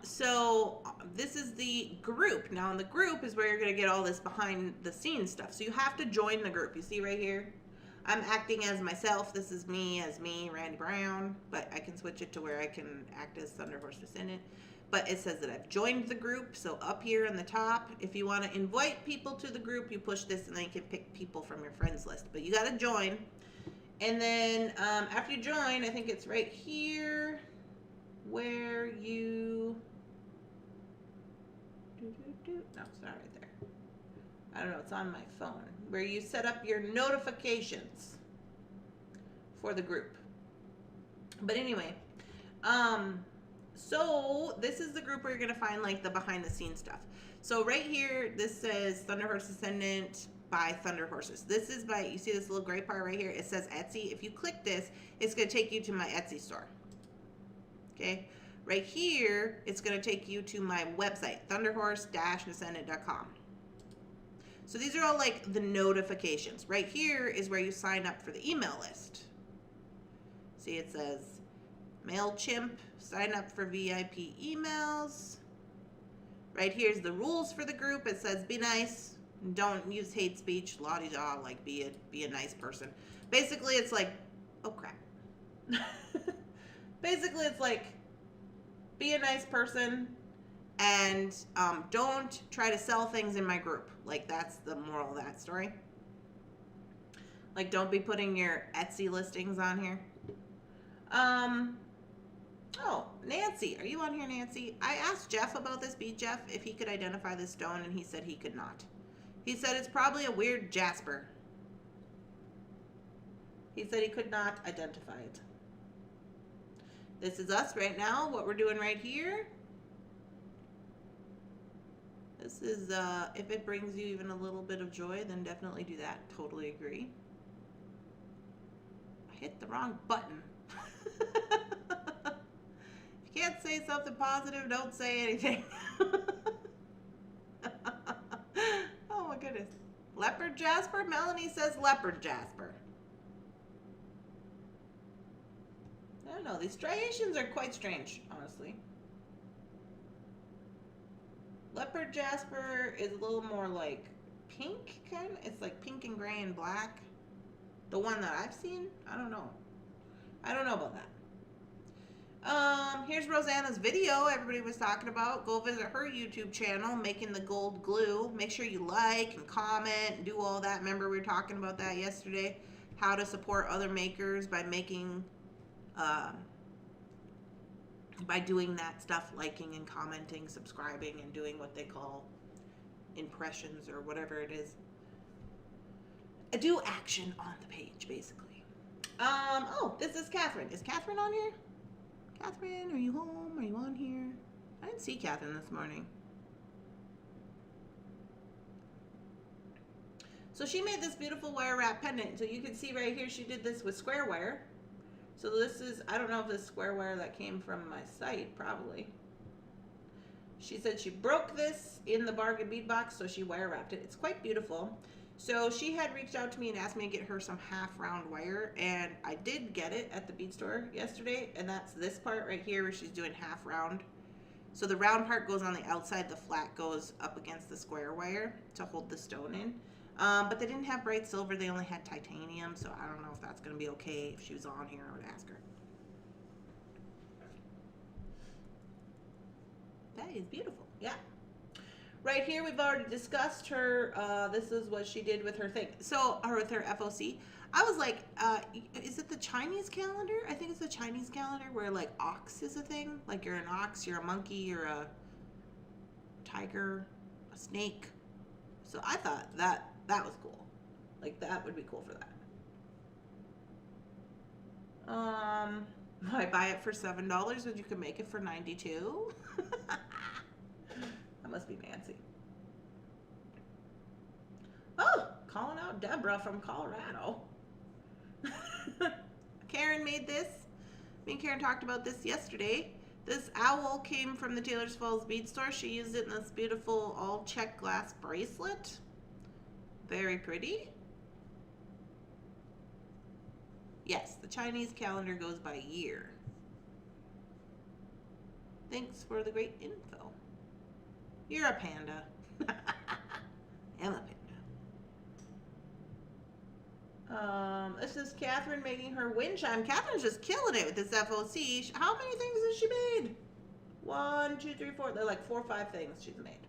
So this is the group. Now in the group is where you're going to get all this behind the scenes stuff. So you have to join the group. You see right here? I'm acting as myself. This is me as me, Randy Brown. But I can switch it to where I can act as Thunderhorse Descendant. But it says that I've joined the group. So up here on the top, if you want to invite people to the group, you push this and then you can pick people from your friends list. But you got to join. And then after you join, I think it's right here where you... No, it's not right there. I don't know. It's on my phone. Where you set up your notifications for the group. But anyway, so this is the group where you're going to find like the behind the scenes stuff. So right here, this says Thunderhorse Descendant by Thunder Horses. This is by, you see this little gray part right here? It says Etsy. If you click this, it's going to take you to my Etsy store. Okay. Right here, it's going to take you to my website, thunderhorse-descendant.com. So these are all like the notifications. Right here is where you sign up for the email list. See, it says MailChimp, sign up for VIP emails. Right here's the rules for the group. It says be nice, don't use hate speech, la-di-da, like be a nice person. Basically, it's like, oh crap. Basically, it's like, be a nice person and don't try to sell things in my group. Like, that's the moral of that story. Like, don't be putting your Etsy listings on here. Oh, Nancy. Are you on here, Nancy? I asked Jeff about this bead, Jeff, if he could identify this stone, and he said he could not. He said it's probably a weird jasper. He said he could not identify it. This is us right now, what we're doing right here. This is, if it brings you even a little bit of joy, then definitely do that. Totally agree. I hit the wrong button. If you can't say something positive, don't say anything. Oh my goodness. Leopard Jasper? Melanie says Leopard Jasper. I don't know. These striations are quite strange, honestly. Leopard Jasper is a little more like pink, kind of. It's like pink and gray and black. The one that I've seen, I don't know. I don't know about that. Here's Rosanna's video everybody was talking about. Go visit her YouTube channel, Making the Gold Glue. Make sure you like and comment and do all that. Remember we were talking about that yesterday. How to support other makers by making, by doing that stuff, liking and commenting, subscribing, and doing what they call impressions or whatever it is. Do action on the page, basically. Oh, this is Catherine. Is Catherine on here? Catherine, are you home? Are you on here? I didn't see Catherine this morning. So she made this beautiful wire wrap pendant. So you can see right here, she did this with square wire. So this is, I don't know if this is square wire that came from my site, probably. She said she broke this in the bargain bead box, so she wire wrapped it. It's quite beautiful. So she had reached out to me and asked me to get her some half round wire, and I did get it at the bead store yesterday, and that's this part right here where she's doing half round. So the round part goes on the outside, the flat goes up against the square wire to hold the stone in. But they didn't have bright silver, they only had titanium, so I don't know if that's going to be okay. If she was on here, I would ask her. That is beautiful, yeah. Right here, we've already discussed her, this is what she did with her thing. So, or with her FOC. I was like, is it the Chinese calendar? I think it's the Chinese calendar where like ox is a thing. Like you're an ox, you're a monkey, you're a tiger, a snake. So I thought that was cool. Like that would be cool for that. I buy it for $7 when you can make it for $92. That must be Nancy. Oh, calling out Deborah from Colorado. Karen made this. Me and Karen talked about this yesterday. This owl came from the Taylor's Falls bead store. She used it in this beautiful all check glass bracelet. Very pretty. Yes, the Chinese calendar goes by year. Thanks for the great info. You're a panda. I'm a panda. This is Catherine making her wind chime. Catherine's just killing it with this FOC. How many things has she made? 1, 2, 3, 4. They're like 4 or 5 things she's made.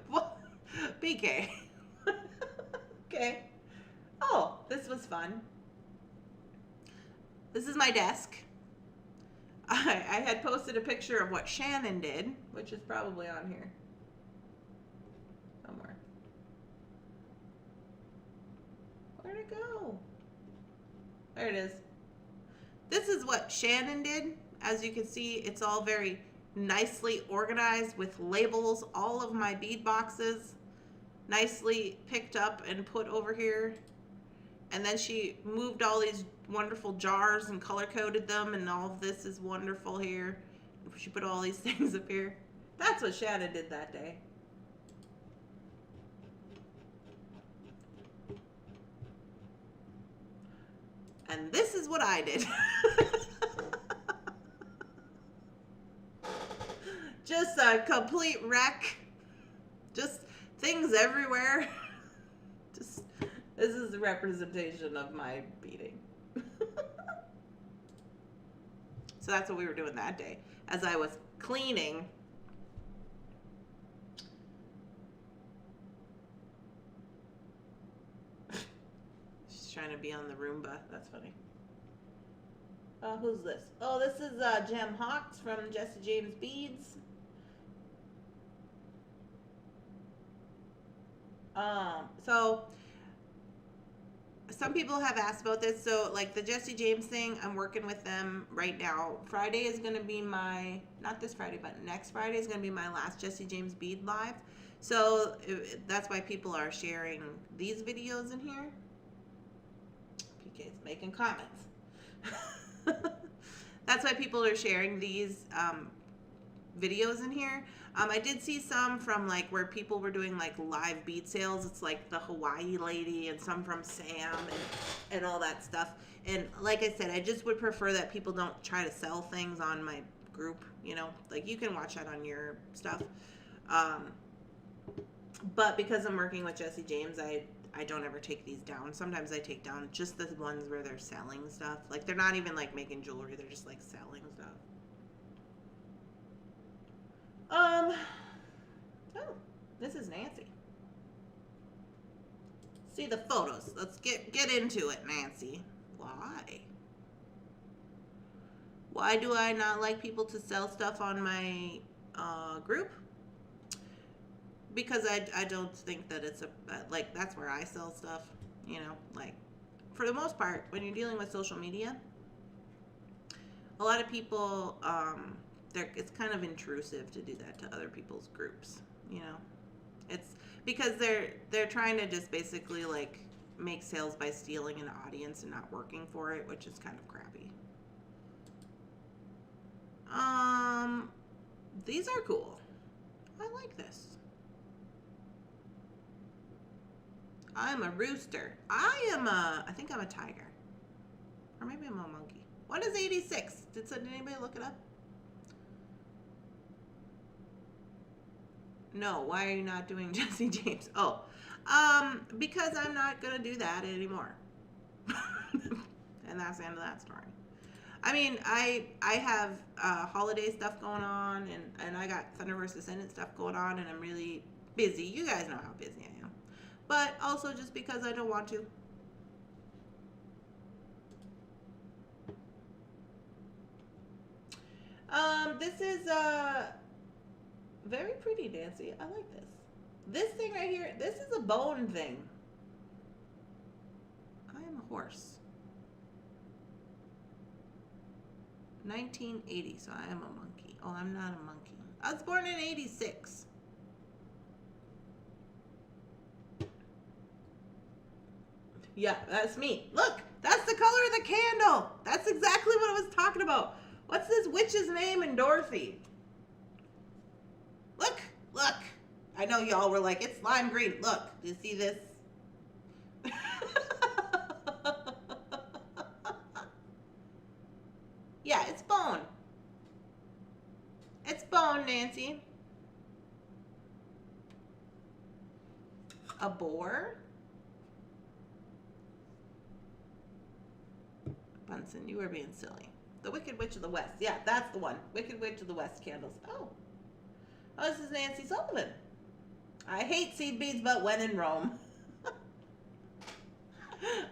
What? BK. Okay. Oh, this was fun. This is my desk. I had posted a picture of what Shannon did, which is probably on here somewhere. Where'd it go? There it is. This is what Shannon did. As you can see, it's all very nicely organized with labels. All of my bead boxes nicely picked up and put over here. And then she moved all these wonderful jars and color coded them, and all of this is wonderful here. She put all these things up here. That's what Shannon did that day. And this is what I did. Just a complete wreck. Just things everywhere. Just, this is a representation of my beading. So that's what we were doing that day. As I was cleaning to be on the Roomba. That's funny. Who's this? Oh, this is Gem Hawks from Jesse James Beads. So some people have asked about this. So like the Jesse James thing, I'm working with them right now. Friday is going to be my, not this Friday, but next Friday is going to be my last Jesse James bead live. So that's why people are sharing these videos in here. PK's making comments. That's why people are sharing these videos in here. I did see some from like where people were doing like live bead sales. It's like the Hawaii lady and some from Sam and all that stuff. And like I said, I just would prefer that people don't try to sell things on my group, you know, like you can watch that on your stuff. But because I'm working with Jesse James, I don't ever take these down. Sometimes I take down just the ones where they're selling stuff. Like they're not even like making jewelry, they're just like selling stuff. Oh, this is Nancy. See the photos. Let's get into it, Nancy. Why? Why do I not like people to sell stuff on my group? Because I don't think that it's like that's where I sell stuff, you know, like for the most part when you're dealing with social media, a lot of people it's kind of intrusive to do that to other people's groups, you know. It's because they're trying to just basically like make sales by stealing an audience and not working for it, which is kind of crappy. These are cool. I like this. I'm a rooster. I think I'm a tiger. Or maybe I'm a monkey. What is 86? Did anybody look it up? No, why are you not doing Jesse James? Oh, because I'm not going to do that anymore. And that's the end of that story. I mean, I have holiday stuff going on, and I got Thunderhorse Descendant stuff going on, and I'm really busy. You guys know how busy I am. But also just because I don't want to. This is very pretty, Nancy. I like this. This thing right here, this is a bone thing. I am a horse. 1980, so I am a monkey. Oh, I'm not a monkey. I was born in 86. Yeah, that's me. Look, that's the color of the candle. That's exactly what I was talking about. What's this witch's name in Dorothy? Look, look. I know y'all were like, it's lime green. Look, do you see this? Yeah, it's bone. It's bone, Nancy. A boar? Bunsen, you were being silly. The Wicked Witch of the West. Yeah, that's the one. Wicked Witch of the West candles. Oh. Oh, this is Nancy Sullivan. I hate seed beads, but when in Rome.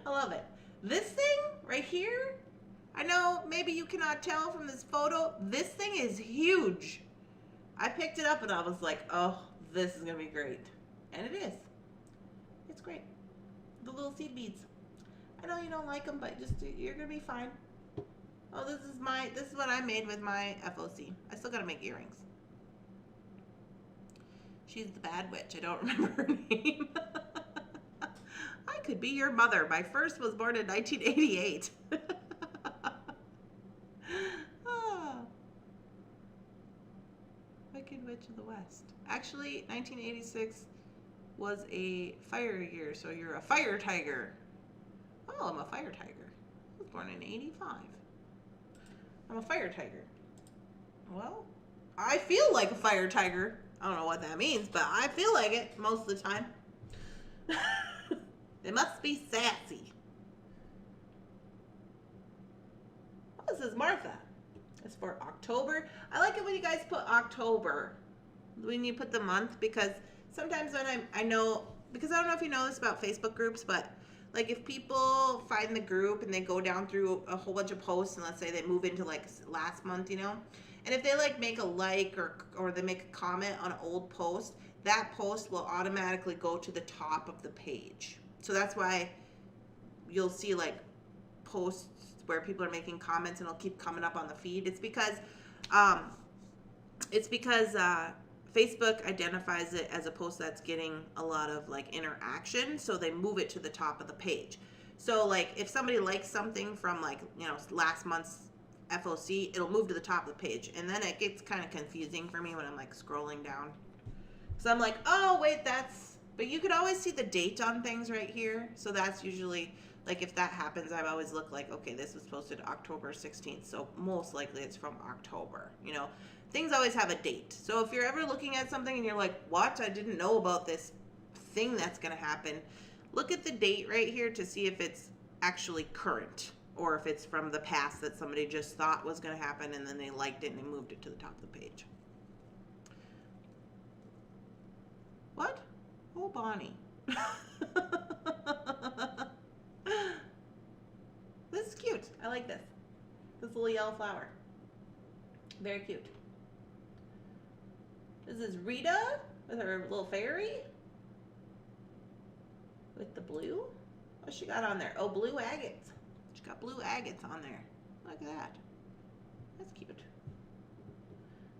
I love it. This thing right here, I know maybe you cannot tell from this photo. This thing is huge. I picked it up and I was like, oh, this is going to be great. And it is. It's great. The little seed beads. I know you don't like them, but just you're going to be fine. Oh, this is what I made with my FOC. I still got to make earrings. She's the bad witch. I don't remember her name. I could be your mother. My first was born in 1988. Oh. Wicked Witch of the West. Actually, 1986 was a fire year, so you're a fire tiger. Oh, I'm a fire tiger. I was born in 85. I'm a fire tiger. Well, I feel like a fire tiger. I don't know what that means, but I feel like it most of the time. It must be sassy. Oh, this is Martha. It's for October. I like it when you guys put October. When you put the month, because sometimes when I know, because I don't know if you know this about Facebook groups, but Like if people find the group and they go down through a whole bunch of posts, and let's say they move into like last month, you know, and if they like make a like or they make a comment on an old post, that post will automatically go to the top of the page. So that's why you'll see like posts where people are making comments and it'll keep coming up on the feed. It's because Facebook identifies it as a post that's getting a lot of like interaction, so they move it to the top of the page. So like if somebody likes something from like, you know, last month's FOC, it'll move to the top of the page, and then it gets kind of confusing for me when I'm like scrolling down. So I'm like, oh wait, but you could always see the date on things right here. So that's usually, like if that happens, I've always looked like, okay, this was posted October 16th, so most likely it's from October, you know. Things always have a date. So if you're ever looking at something and you're like, what? I didn't know about this thing that's going to happen. Look at the date right here to see if it's actually current or if it's from the past that somebody just thought was going to happen and then they liked it and they moved it to the top of the page. What? Oh, Bonnie. This is cute. I like this. This little yellow flower. Very cute. This is Rita with her little fairy. With the blue. What's she got on there? Oh, blue agates. She got blue agates on there. Look at that. That's cute.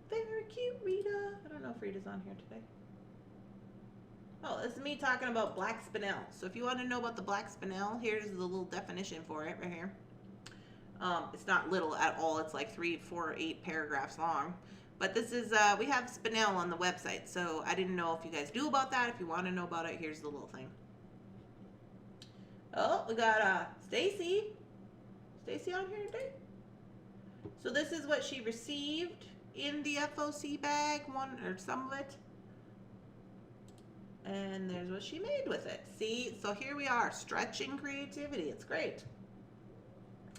Very cute, Rita. I don't know if Rita's on here today. Oh, this is me talking about black spinel. So if you want to know about the black spinel, here's the little definition for it right here. It's not little at all. It's like 3, 4, 8 paragraphs long. But this is, we have spinel on the website. So I didn't know if you guys knew about that. If you want to know about it, here's the little thing. Oh, we got Stacy. Stacy on here today. So this is what she received in the FOC bag, one or some of it. And there's what she made with it. See, so here we are, stretching creativity. It's great.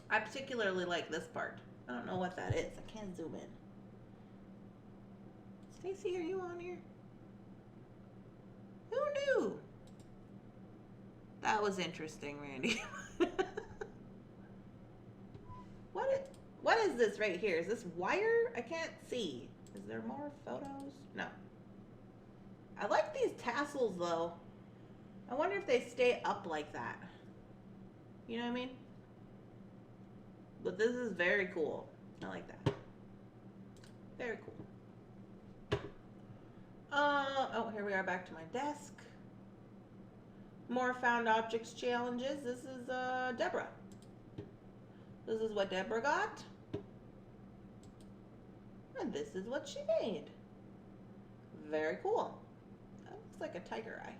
I particularly like this part. I don't know what that is. I can't zoom in. Stacy, are you on here? Who knew? That was interesting, Randy. What is this right here? Is this wire? I can't see. Is there more photos? No. I like these tassels though. I wonder if they stay up like that. You know what I mean? But this is very cool. I like that. Very cool. Oh, here we are back to my desk. More found objects challenges. This is Deborah. This is what Deborah got. And this is what she made. Very cool. That looks like a tiger eye.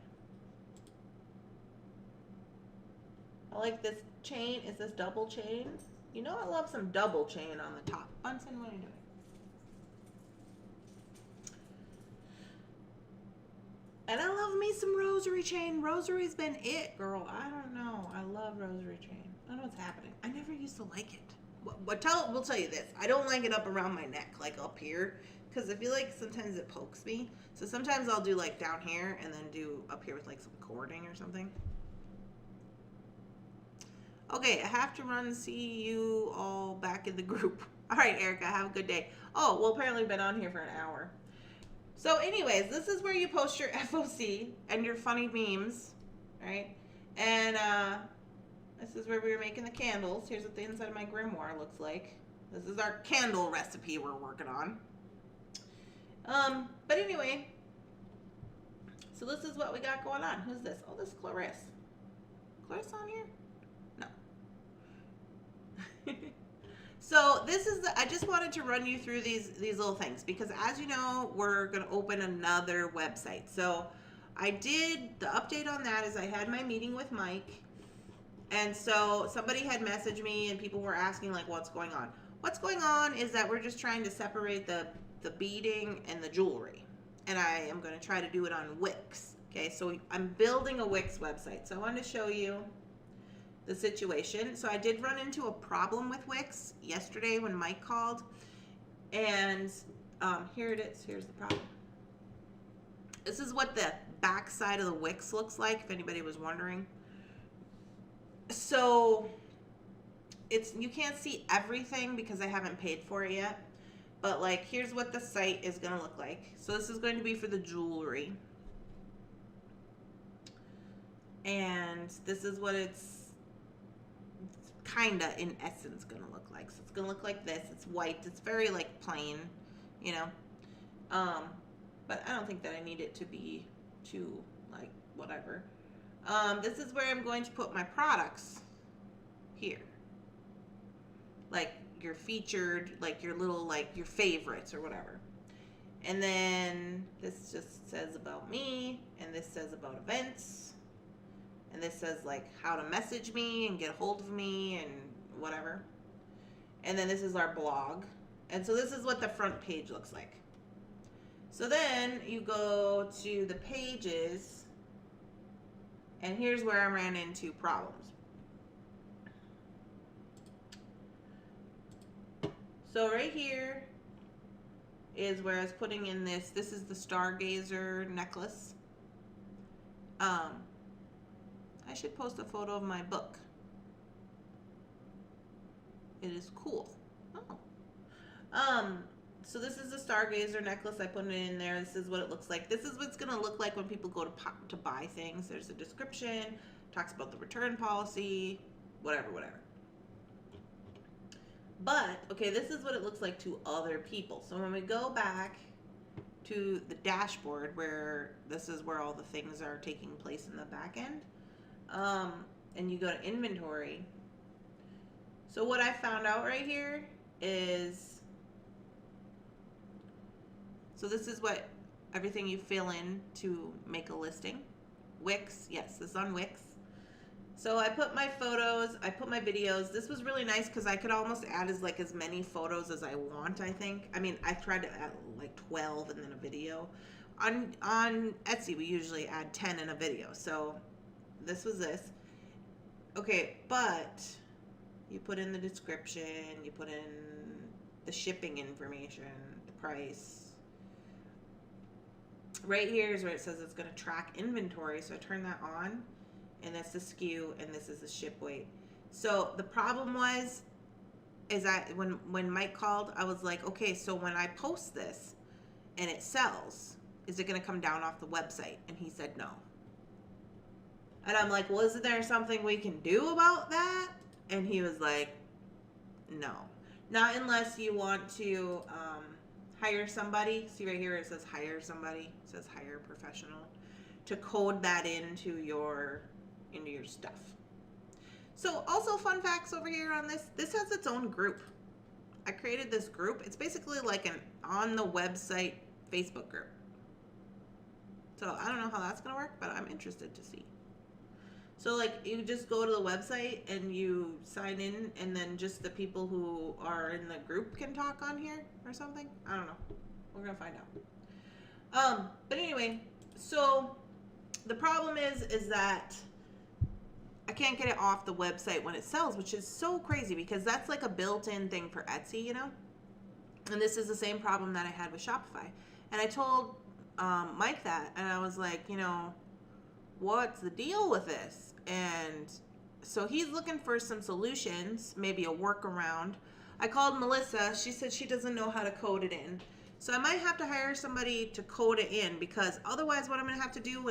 I like this chain. Is this double chain? You know I love some double chain on the top. Bunsen, what are you doing? And I love me some rosary chain. Rosary's been it, girl. I don't know. I love rosary chain. I don't know what's happening. I never used to like it. We'll tell you this. I don't like it up around my neck, like up here, because I feel like sometimes it pokes me. So sometimes I'll do like down here and then do up here with like some cording or something. Okay, I have to run. See you all back in the group. All right, Erica, have a good day. Oh, well, apparently we've been on here for an hour. So anyways, this is where you post your FOC and your funny memes, right? And this is where we were making the candles. Here's what the inside of my grimoire looks like. This is our candle recipe we're working on. But anyway, so this is what we got going on. Who's this? Oh, this is Clarisse. Clarisse on here? No. So this is I just wanted to run you through these little things because as you know, we're going to open another website. So I did the update on that is I had my meeting with Mike. And so somebody had messaged me and people were asking like what's going on. What's going on is that we're just trying to separate the beading and the jewelry. And I am going to try to do it on Wix. Okay, so I'm building a Wix website. So I wanted to show you the situation. So I did run into a problem with Wix yesterday when Mike called. And here it is. Here's the problem. This is what the back side of the Wix looks like, if anybody was wondering. So you can't see everything because I haven't paid for it yet. But like, here's what the site is going to look like. So this is going to be for the jewelry. And this is what it's kind of in essence going to look like. So it's going to look like this. It's white. It's very like plain, you know. But I don't think that I need it to be too like whatever. This is where I'm going to put my products here. Like your featured, like your little, like your favorites or whatever. And then this just says about me, and this says about events, and this says like how to message me and get a hold of me and whatever. And then this is our blog. And so this is what the front page looks like. So then you go to the pages, and here's where I ran into problems. So right here is where I was putting in this. This is the Stargazer Necklace. I should post a photo of my book. It is cool. Oh. So this is the Stargazer Necklace. I put it in there. This is what it looks like. This is what it's going to look like when people go to buy things. There's a description, talks about the return policy, whatever. But, okay, this is what it looks like to other people. So when we go back to the dashboard, where this is where all the things are taking place in the back end, and you go to inventory. So what I found out right here is, so this is what everything you fill in to make a listing. Wix, yes, this is on Wix. So I put my photos, I put my videos. This was really nice because I could almost add as many photos as I want, I think. I mean, I tried to add like 12 and then a video. On Etsy, we usually add 10 in a video. So this was this. Okay, but you put in the description, you put in the shipping information, the price. Right here is where it says it's going to track inventory. So I turn that on. And that's the SKU, and this is the ship weight. So the problem is that when Mike called, I was like, okay, so when I post this and it sells, is it going to come down off the website? And he said no. And I'm like, well, isn't there something we can do about that? And he was like, no. Not unless you want to hire somebody. See right here, it says hire somebody. It says hire a professional to code that into your stuff. So also fun facts over here on this. This has its own group. I created this group. It's basically like an on the website Facebook group. So I don't know how that's going to work, but I'm interested to see. So like you just go to the website and you sign in, and then just the people who are in the group can talk on here or something. I don't know. We're going to find out. But anyway, so the problem is that I can't get it off the website when it sells, which is so crazy because that's like a built-in thing for Etsy, you know? And this is the same problem that I had with Shopify. And I told Mike that, and I was like, you know, what's the deal with this? And so he's looking for some solutions, maybe a workaround. I called Melissa. She said she doesn't know how to code it in. So I might have to hire somebody to code it in, because otherwise what I'm going to have to do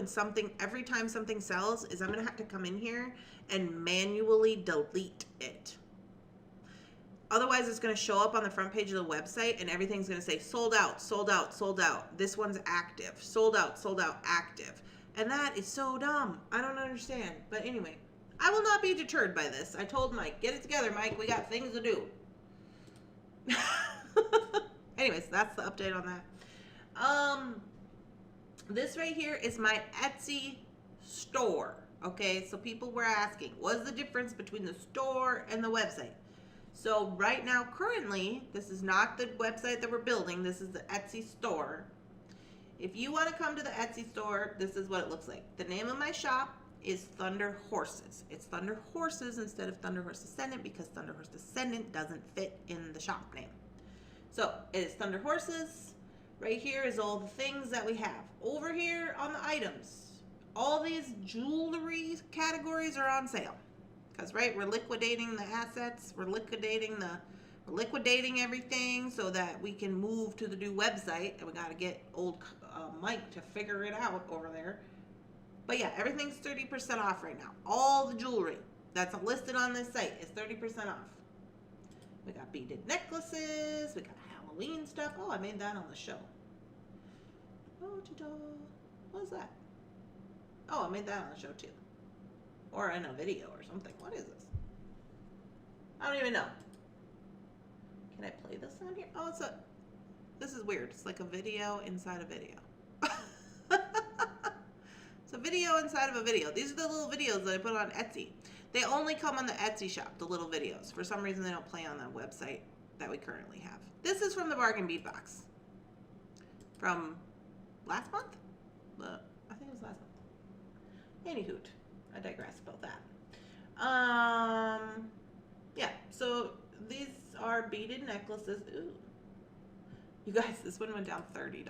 every time something sells is I'm going to have to come in here and manually delete it. Otherwise it's going to show up on the front page of the website and everything's going to say sold out, sold out, sold out. This one's active. Sold out, active. And that is so dumb. I don't understand. But anyway, I will not be deterred by this. I told Mike, get it together, Mike. We got things to do. Anyways, that's the update on that. This right here is my Etsy store. Okay, so people were asking, what's the difference between the store and the website? So right now, currently, this is not the website that we're building. This is the Etsy store. If you want to come to the Etsy store, this is what it looks like. The name of my shop is Thunderhorses. It's Thunderhorses instead of Thunderhorse Descendant because Thunderhorse Descendant doesn't fit in the shop name. So it is Thunderhorses. Right here is all the things that we have. Over here on the items, all these jewelry categories are on sale. Because, right, we're liquidating the assets. We're liquidating everything so that we can move to the new website. And we got to get old Mike to figure it out over there. But yeah, everything's 30% off right now. All the jewelry that's listed on this site is 30% off. We got beaded necklaces. We got Halloween stuff. Oh, I made that on the show. Oh, what is that? Oh, I made that on the show too. Or in a video or something. What is this? I don't even know. Can I play this on here? Oh, this is weird. It's like a video inside a video. It's a video inside of a video. These are the little videos that I put on Etsy. They only come on the Etsy shop, the little videos. For some reason, they don't play on the website that we currently have. This is from the Bargain Bead Box. From last month? I think it was last month. Anyhoot. I digress about that. Yeah, so these are beaded necklaces. Ooh. You guys, this one went down $30.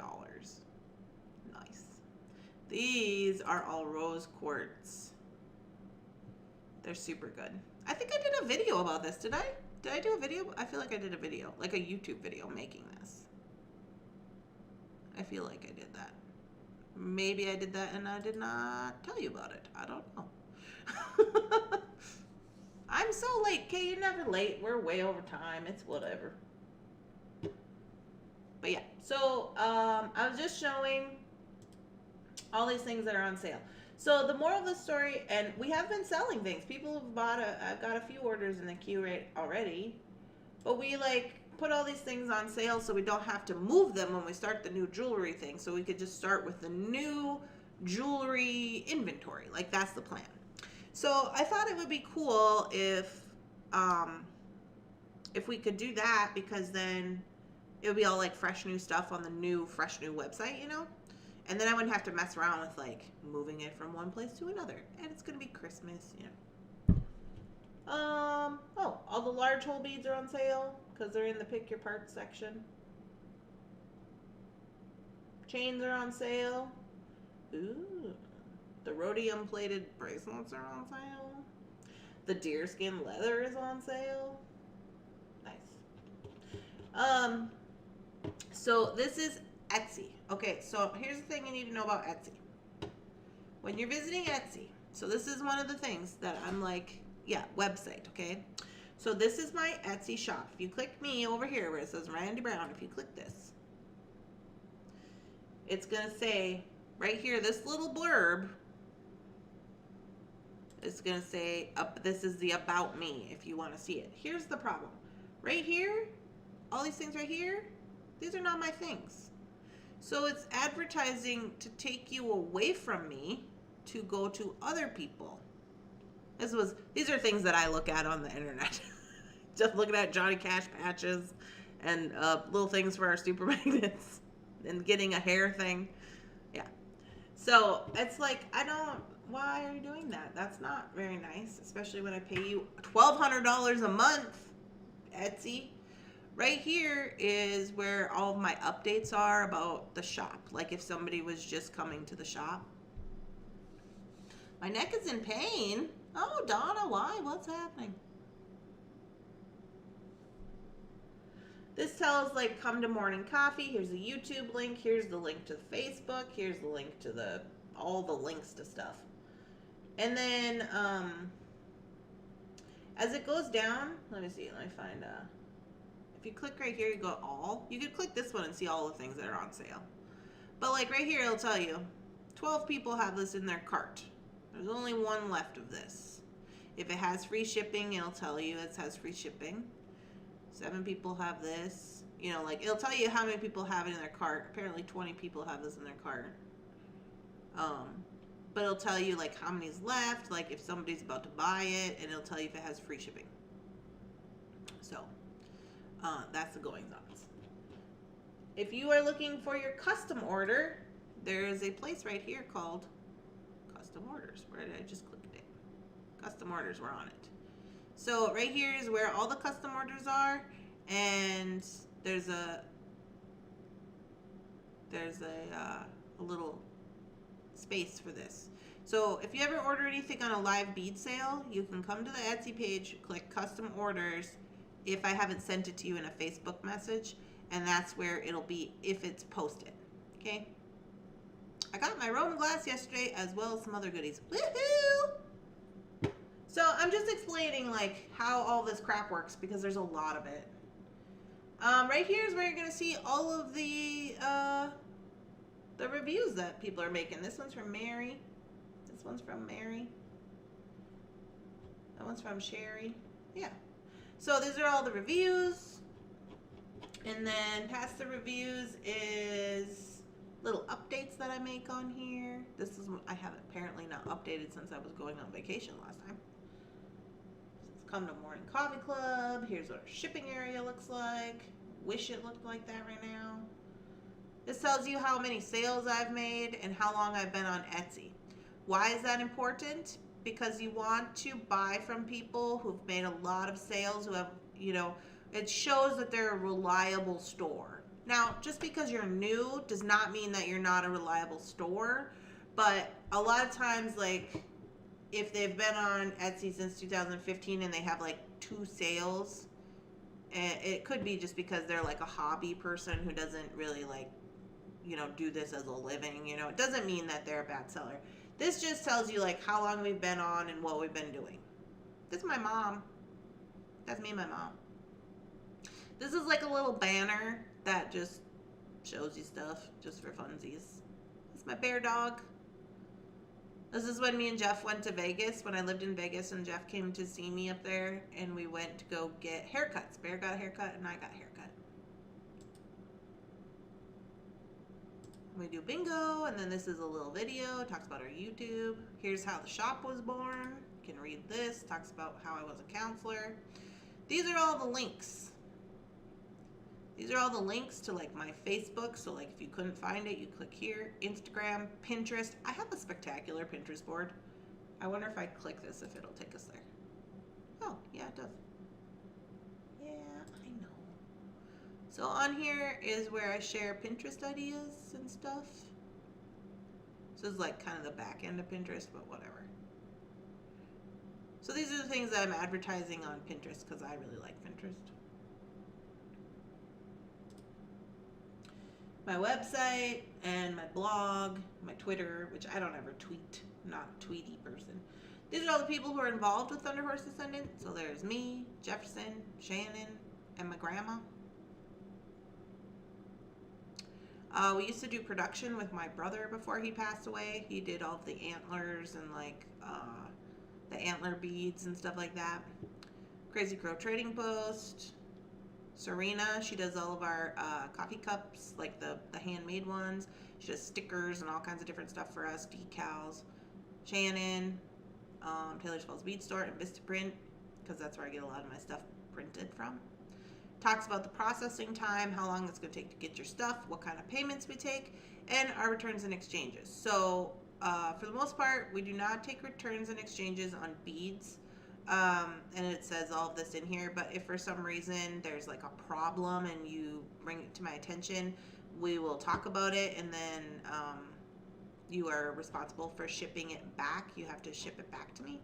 Nice. These are all rose quartz. They're super good. I think I did a video about this. Did I? Did I do a video? I feel like I did a video, like a YouTube video making this. I feel like I did that. Maybe I did that and I did not tell you about it. I don't know. I'm so late. Okay, you're never late. We're way over time. It's whatever. But yeah, so I was just showing all these things that are on sale. So the moral of the story, and we have been selling things. People have bought I've got a few orders in the queue right already. But we like put all these things on sale so we don't have to move them when we start the new jewelry thing. So we could just start with the new jewelry inventory. Like that's the plan. So I thought it would be cool if we could do that, because then it would be all like fresh new stuff on the fresh new website, you know? And then I wouldn't have to mess around with like moving it from one place to another. And it's going to be Christmas, you know. Oh, all the large hole beads are on sale because they're in the pick your parts section. Chains are on sale. Ooh. The rhodium plated bracelets are on sale. The deerskin leather is on sale. Nice. So this is Etsy. Okay, so here's the thing you need to know about Etsy. When you're visiting Etsy, so this is one of the things that I'm like, yeah, website, okay? So this is my Etsy shop. If you click me over here where it says Randy Brown, if you click this, it's going to say right here, this little blurb, it's going to say, this is the About Me if you want to see it. Here's the problem. Right here, all these things right here, these are not my things. So it's advertising to take you away from me to go to other people. These are things that I look at on the internet. Just looking at Johnny Cash patches and little things for our super magnets and getting a hair thing. Yeah. So it's like, why are you doing that? That's not very nice, especially when I pay you $1,200 a month, Etsy. Right here is where all of my updates are about the shop. Like if somebody was just coming to the shop. My neck is in pain. Oh, Donna, why? What's happening? This tells like come to morning coffee. Here's the YouTube link. Here's the link to the Facebook. Here's the link to all the links to stuff. And then as it goes down, let me find if you click right here, you go all. You could click this one and see all the things that are on sale. But like right here, it'll tell you 12 people have this in their cart. There's only one left of this. If it has free shipping, it'll tell you it has free shipping. 7 people have this. You know, like it'll tell you how many people have it in their cart. Apparently 20 people have this in their cart. But it'll tell you like how many's left, like if somebody's about to buy it, and it'll tell you if it has free shipping. So that's the goings-ons. If you are looking for your custom order, there is a place right here called Custom Orders. Where did I just click it? Custom Orders, we're on it. So right here is where all the custom orders are, and there's a little space for this. So if you ever order anything on a live bead sale, you can come to the Etsy page, click custom orders if I haven't sent it to you in a Facebook message, and that's where it'll be if it's posted. Okay? I got my Roman glass yesterday as well as some other goodies. Woohoo! So I'm just explaining like how all this crap works because there's a lot of it. Right here is where you're gonna see all of the reviews that people are making. This one's from Mary. This one's from Mary. That one's from Sherry. Yeah. So these are all the reviews. And then past the reviews is little updates that I make on here. This is what I have apparently not updated since I was going on vacation last time. Come to Morning Coffee Club. Here's what our shipping area looks like. Wish it looked like that right now. This tells you how many sales I've made and how long I've been on Etsy. Why is that important? Because you want to buy from people who've made a lot of sales, who have, you know, it shows that they're a reliable store. Now, just because you're new does not mean that you're not a reliable store, but a lot of times, like, if they've been on Etsy since 2015 and they have like 2 sales, it could be just because they're like a hobby person who doesn't really like, you know, do this as a living. You know, it doesn't mean that they're a bad seller. This just tells you like how long we've been on and what we've been doing. This is my mom. That's me and my mom. This is like a little banner that just shows you stuff just for funsies. It's my bear dog. This is when me and Jeff went to Vegas, when I lived in Vegas, and Jeff came to see me up there, and we went to go get haircuts. Bear got a haircut, and I got a haircut. We do bingo, and then this is a little video. It talks about our YouTube. Here's how the shop was born. You can read this. It talks about how I was a counselor. These are all the links. These are all the links to like my Facebook. So like if you couldn't find it, you click here. Instagram, Pinterest. I have a spectacular Pinterest board. I wonder if I click this, if it'll take us there. Oh, yeah, it does. Yeah, I know. So on here is where I share Pinterest ideas and stuff. So it's like kind of the back end of Pinterest, but whatever. So these are the things that I'm advertising on Pinterest because I really like Pinterest. My website and my blog, my Twitter, which I don't ever tweet. I'm not a tweety person. These are all the people who are involved with Thunderhorse Descendant. So there's me, Jefferson, Shannon, and my grandma. We used to do production with my brother before he passed away. He did all of the antlers and like the antler beads and stuff like that. Crazy Crow Trading Post. Serena, she does all of our coffee cups, like the handmade ones. She does stickers and all kinds of different stuff for us, decals. Shannon, Taylor's Falls Bead Store, and Vistaprint, because that's where I get a lot of my stuff printed from. Talks about the processing time, how long it's going to take to get your stuff, what kind of payments we take, and our returns and exchanges. So for the most part, we do not take returns and exchanges on beads. And it says all of this in here, but if for some reason there's like a problem and you bring it to my attention, we will talk about it, and then you are responsible for shipping it back. You have to ship it back to me.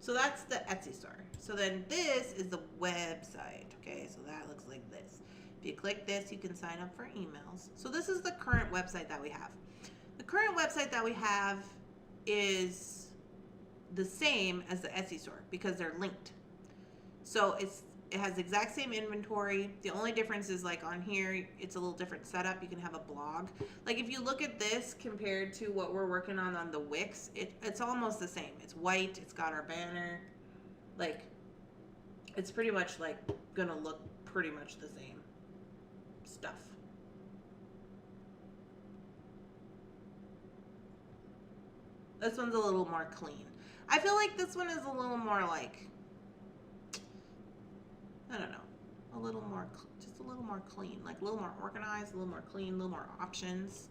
So that's the Etsy store. So then this is the website. Okay, so that looks like this. If you click this, you can sign up for emails. So this is the current website that we have. The current website that we have is the same as the Etsy store because they're linked. So it has the exact same inventory. The only difference is like on here, it's a little different setup. You can have a blog. Like if you look at this compared to what we're working on the Wix, it's almost the same. It's white. It's got our banner. Like it's pretty much like gonna look pretty much the same stuff. This one's a little more clean. I feel like this one is a little more like, I don't know, a little more, just a little more clean, like a little more organized, a little more clean, a little more options.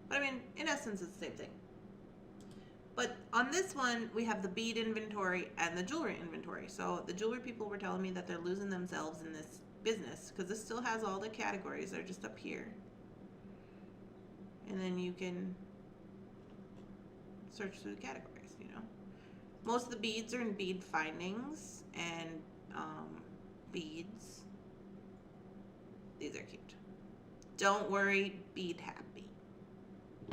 But I mean, in essence, it's the same thing. But on this one, we have the bead inventory and the jewelry inventory. So the jewelry people were telling me that they're losing themselves in this business because this still has all the categories. They're just up here. And then you can search through the categories, you know. Most of the beads are in bead findings and beads. These are cute. Don't worry, bead happy.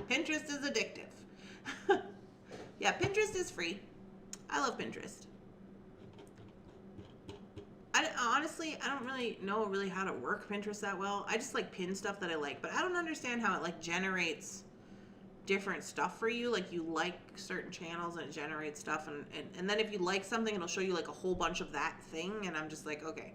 Pinterest is addictive. Yeah, Pinterest is free. I love Pinterest. Honestly, I don't really know how to work Pinterest that well. I just like pin stuff that I like, but I don't understand how it like generates different stuff for you. Like you like certain channels and it generates stuff, and then if you like something, it'll show you like a whole bunch of that thing, and I'm just like, okay.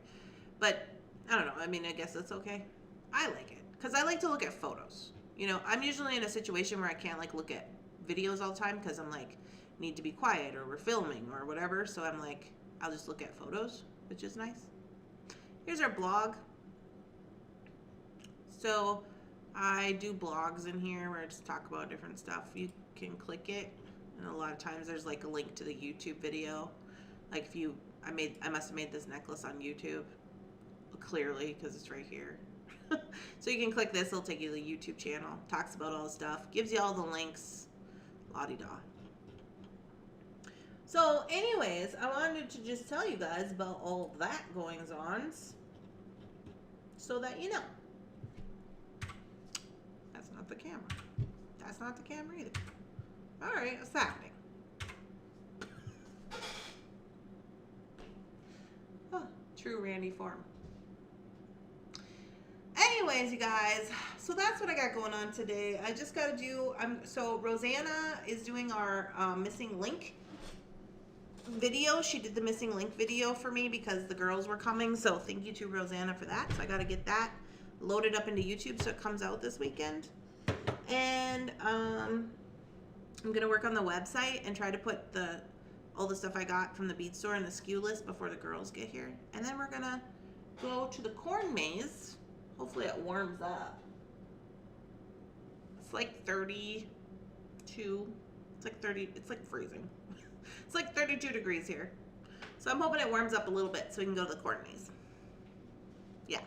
But I don't know. I mean, I guess that's okay. I like it because I like to look at photos. You know, I'm usually in a situation where I can't like look at videos all the time because I'm like need to be quiet or we're filming or whatever. So I'm like, I'll just look at photos, which is nice. Here's our blog. So I do blogs in here where I just talk about different stuff. You can click it, and a lot of times there's like a link to the YouTube video. Like if you, I must have made this necklace on YouTube clearly because it's right here. So you can click this, it'll take you to the YouTube channel. Talks about all the stuff, gives you all the links, la-di-da. So anyways, I wanted to just tell you guys about all of that goings-on so that you know. That's not the camera. That's not the camera either. All right, what's happening? Oh, true Randy form. Anyways, you guys, so that's what I got going on today. I just got to do, so Rosanna is doing our missing link video. She did the missing link video for me because the girls were coming, so thank you to Rosanna for that. So I got to get that loaded up into YouTube so it comes out this weekend. And I'm going to work on the website and try to put all the stuff I got from the bead store in the SKU list before the girls get here. And then we're going to go to the corn maze. Hopefully it warms up. It's like 32. It's like 30. It's like freezing. It's like 32 degrees here. So I'm hoping it warms up a little bit so we can go to the corn maze. Yeah.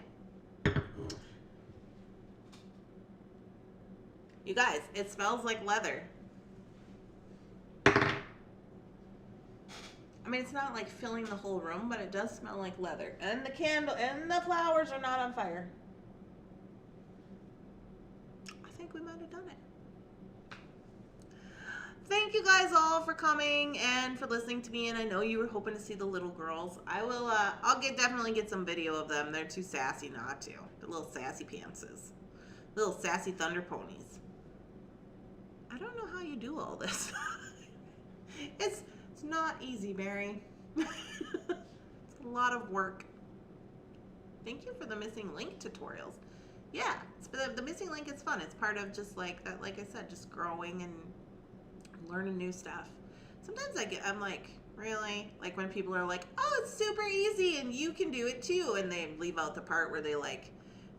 You guys, it smells like leather. I mean, it's not like filling the whole room, but it does smell like leather. And the candle and the flowers are not on fire. We might have done it. Thank you guys all for coming and for listening to me, and I know you were hoping to see the little girls. I'll definitely get some video of them. They're too sassy not to. The little sassy pantses. Little sassy thunder ponies. I don't know how you do all this. It's not easy, Mary. It's a lot of work. Thank you for the missing link tutorials. Yeah, the missing link is fun. It's part of just like that, like I said, just growing and learning new stuff. Sometimes I'm like, really? Like when people are like, oh, it's super easy and you can do it too. And they leave out the part where they like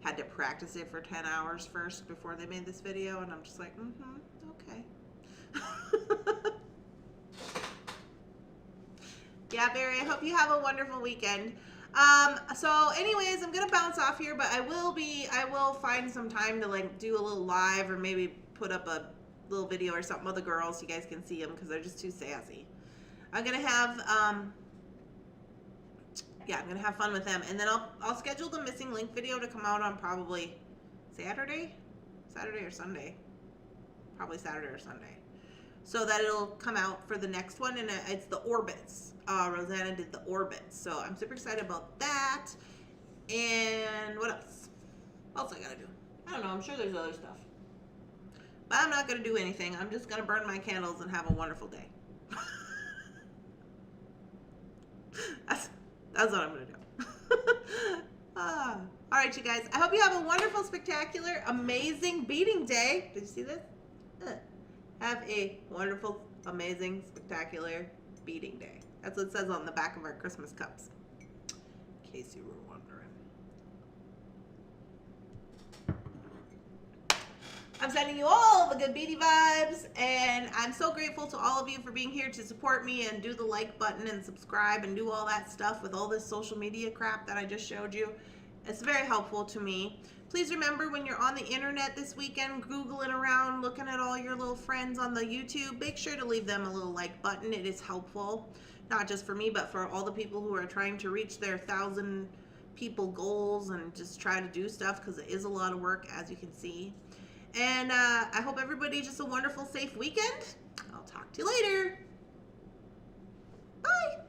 had to practice it for 10 hours first before they made this video. And I'm just like, okay. Yeah, Barry, I hope you have a wonderful weekend. So anyways, I'm gonna bounce off here, but I will find some time to like do a little live or maybe put up a little video or something with the girls so you guys can see them because they're just too sassy. I'm gonna have I'm gonna have fun with them, and then I'll schedule the missing link video to come out on probably Saturday or Sunday, probably Saturday or Sunday, so that it'll come out for the next one, and it's the orbits. Rosanna did the orbits, so I'm super excited about that. And what else? What else I gotta do? I don't know. I'm sure there's other stuff, but I'm not gonna do anything. I'm just gonna burn my candles and have a wonderful day. That's what I'm gonna do. All right, you guys. I hope you have a wonderful, spectacular, amazing beading day. Did you see this? Have a wonderful, amazing, spectacular beading day. That's what it says on the back of our Christmas cups, in case you were wondering. I'm sending you all the good beady vibes, and I'm so grateful to all of you for being here to support me and do the like button and subscribe and do all that stuff with all this social media crap that I just showed you. It's very helpful to me. Please remember, when you're on the internet this weekend, Googling around, looking at all your little friends on the YouTube, make sure to leave them a little like button. It is helpful, not just for me, but for all the people who are trying to reach their 1,000 people goals and just try to do stuff, because it is a lot of work, as you can see. And I hope everybody just a wonderful, safe weekend. I'll talk to you later. Bye.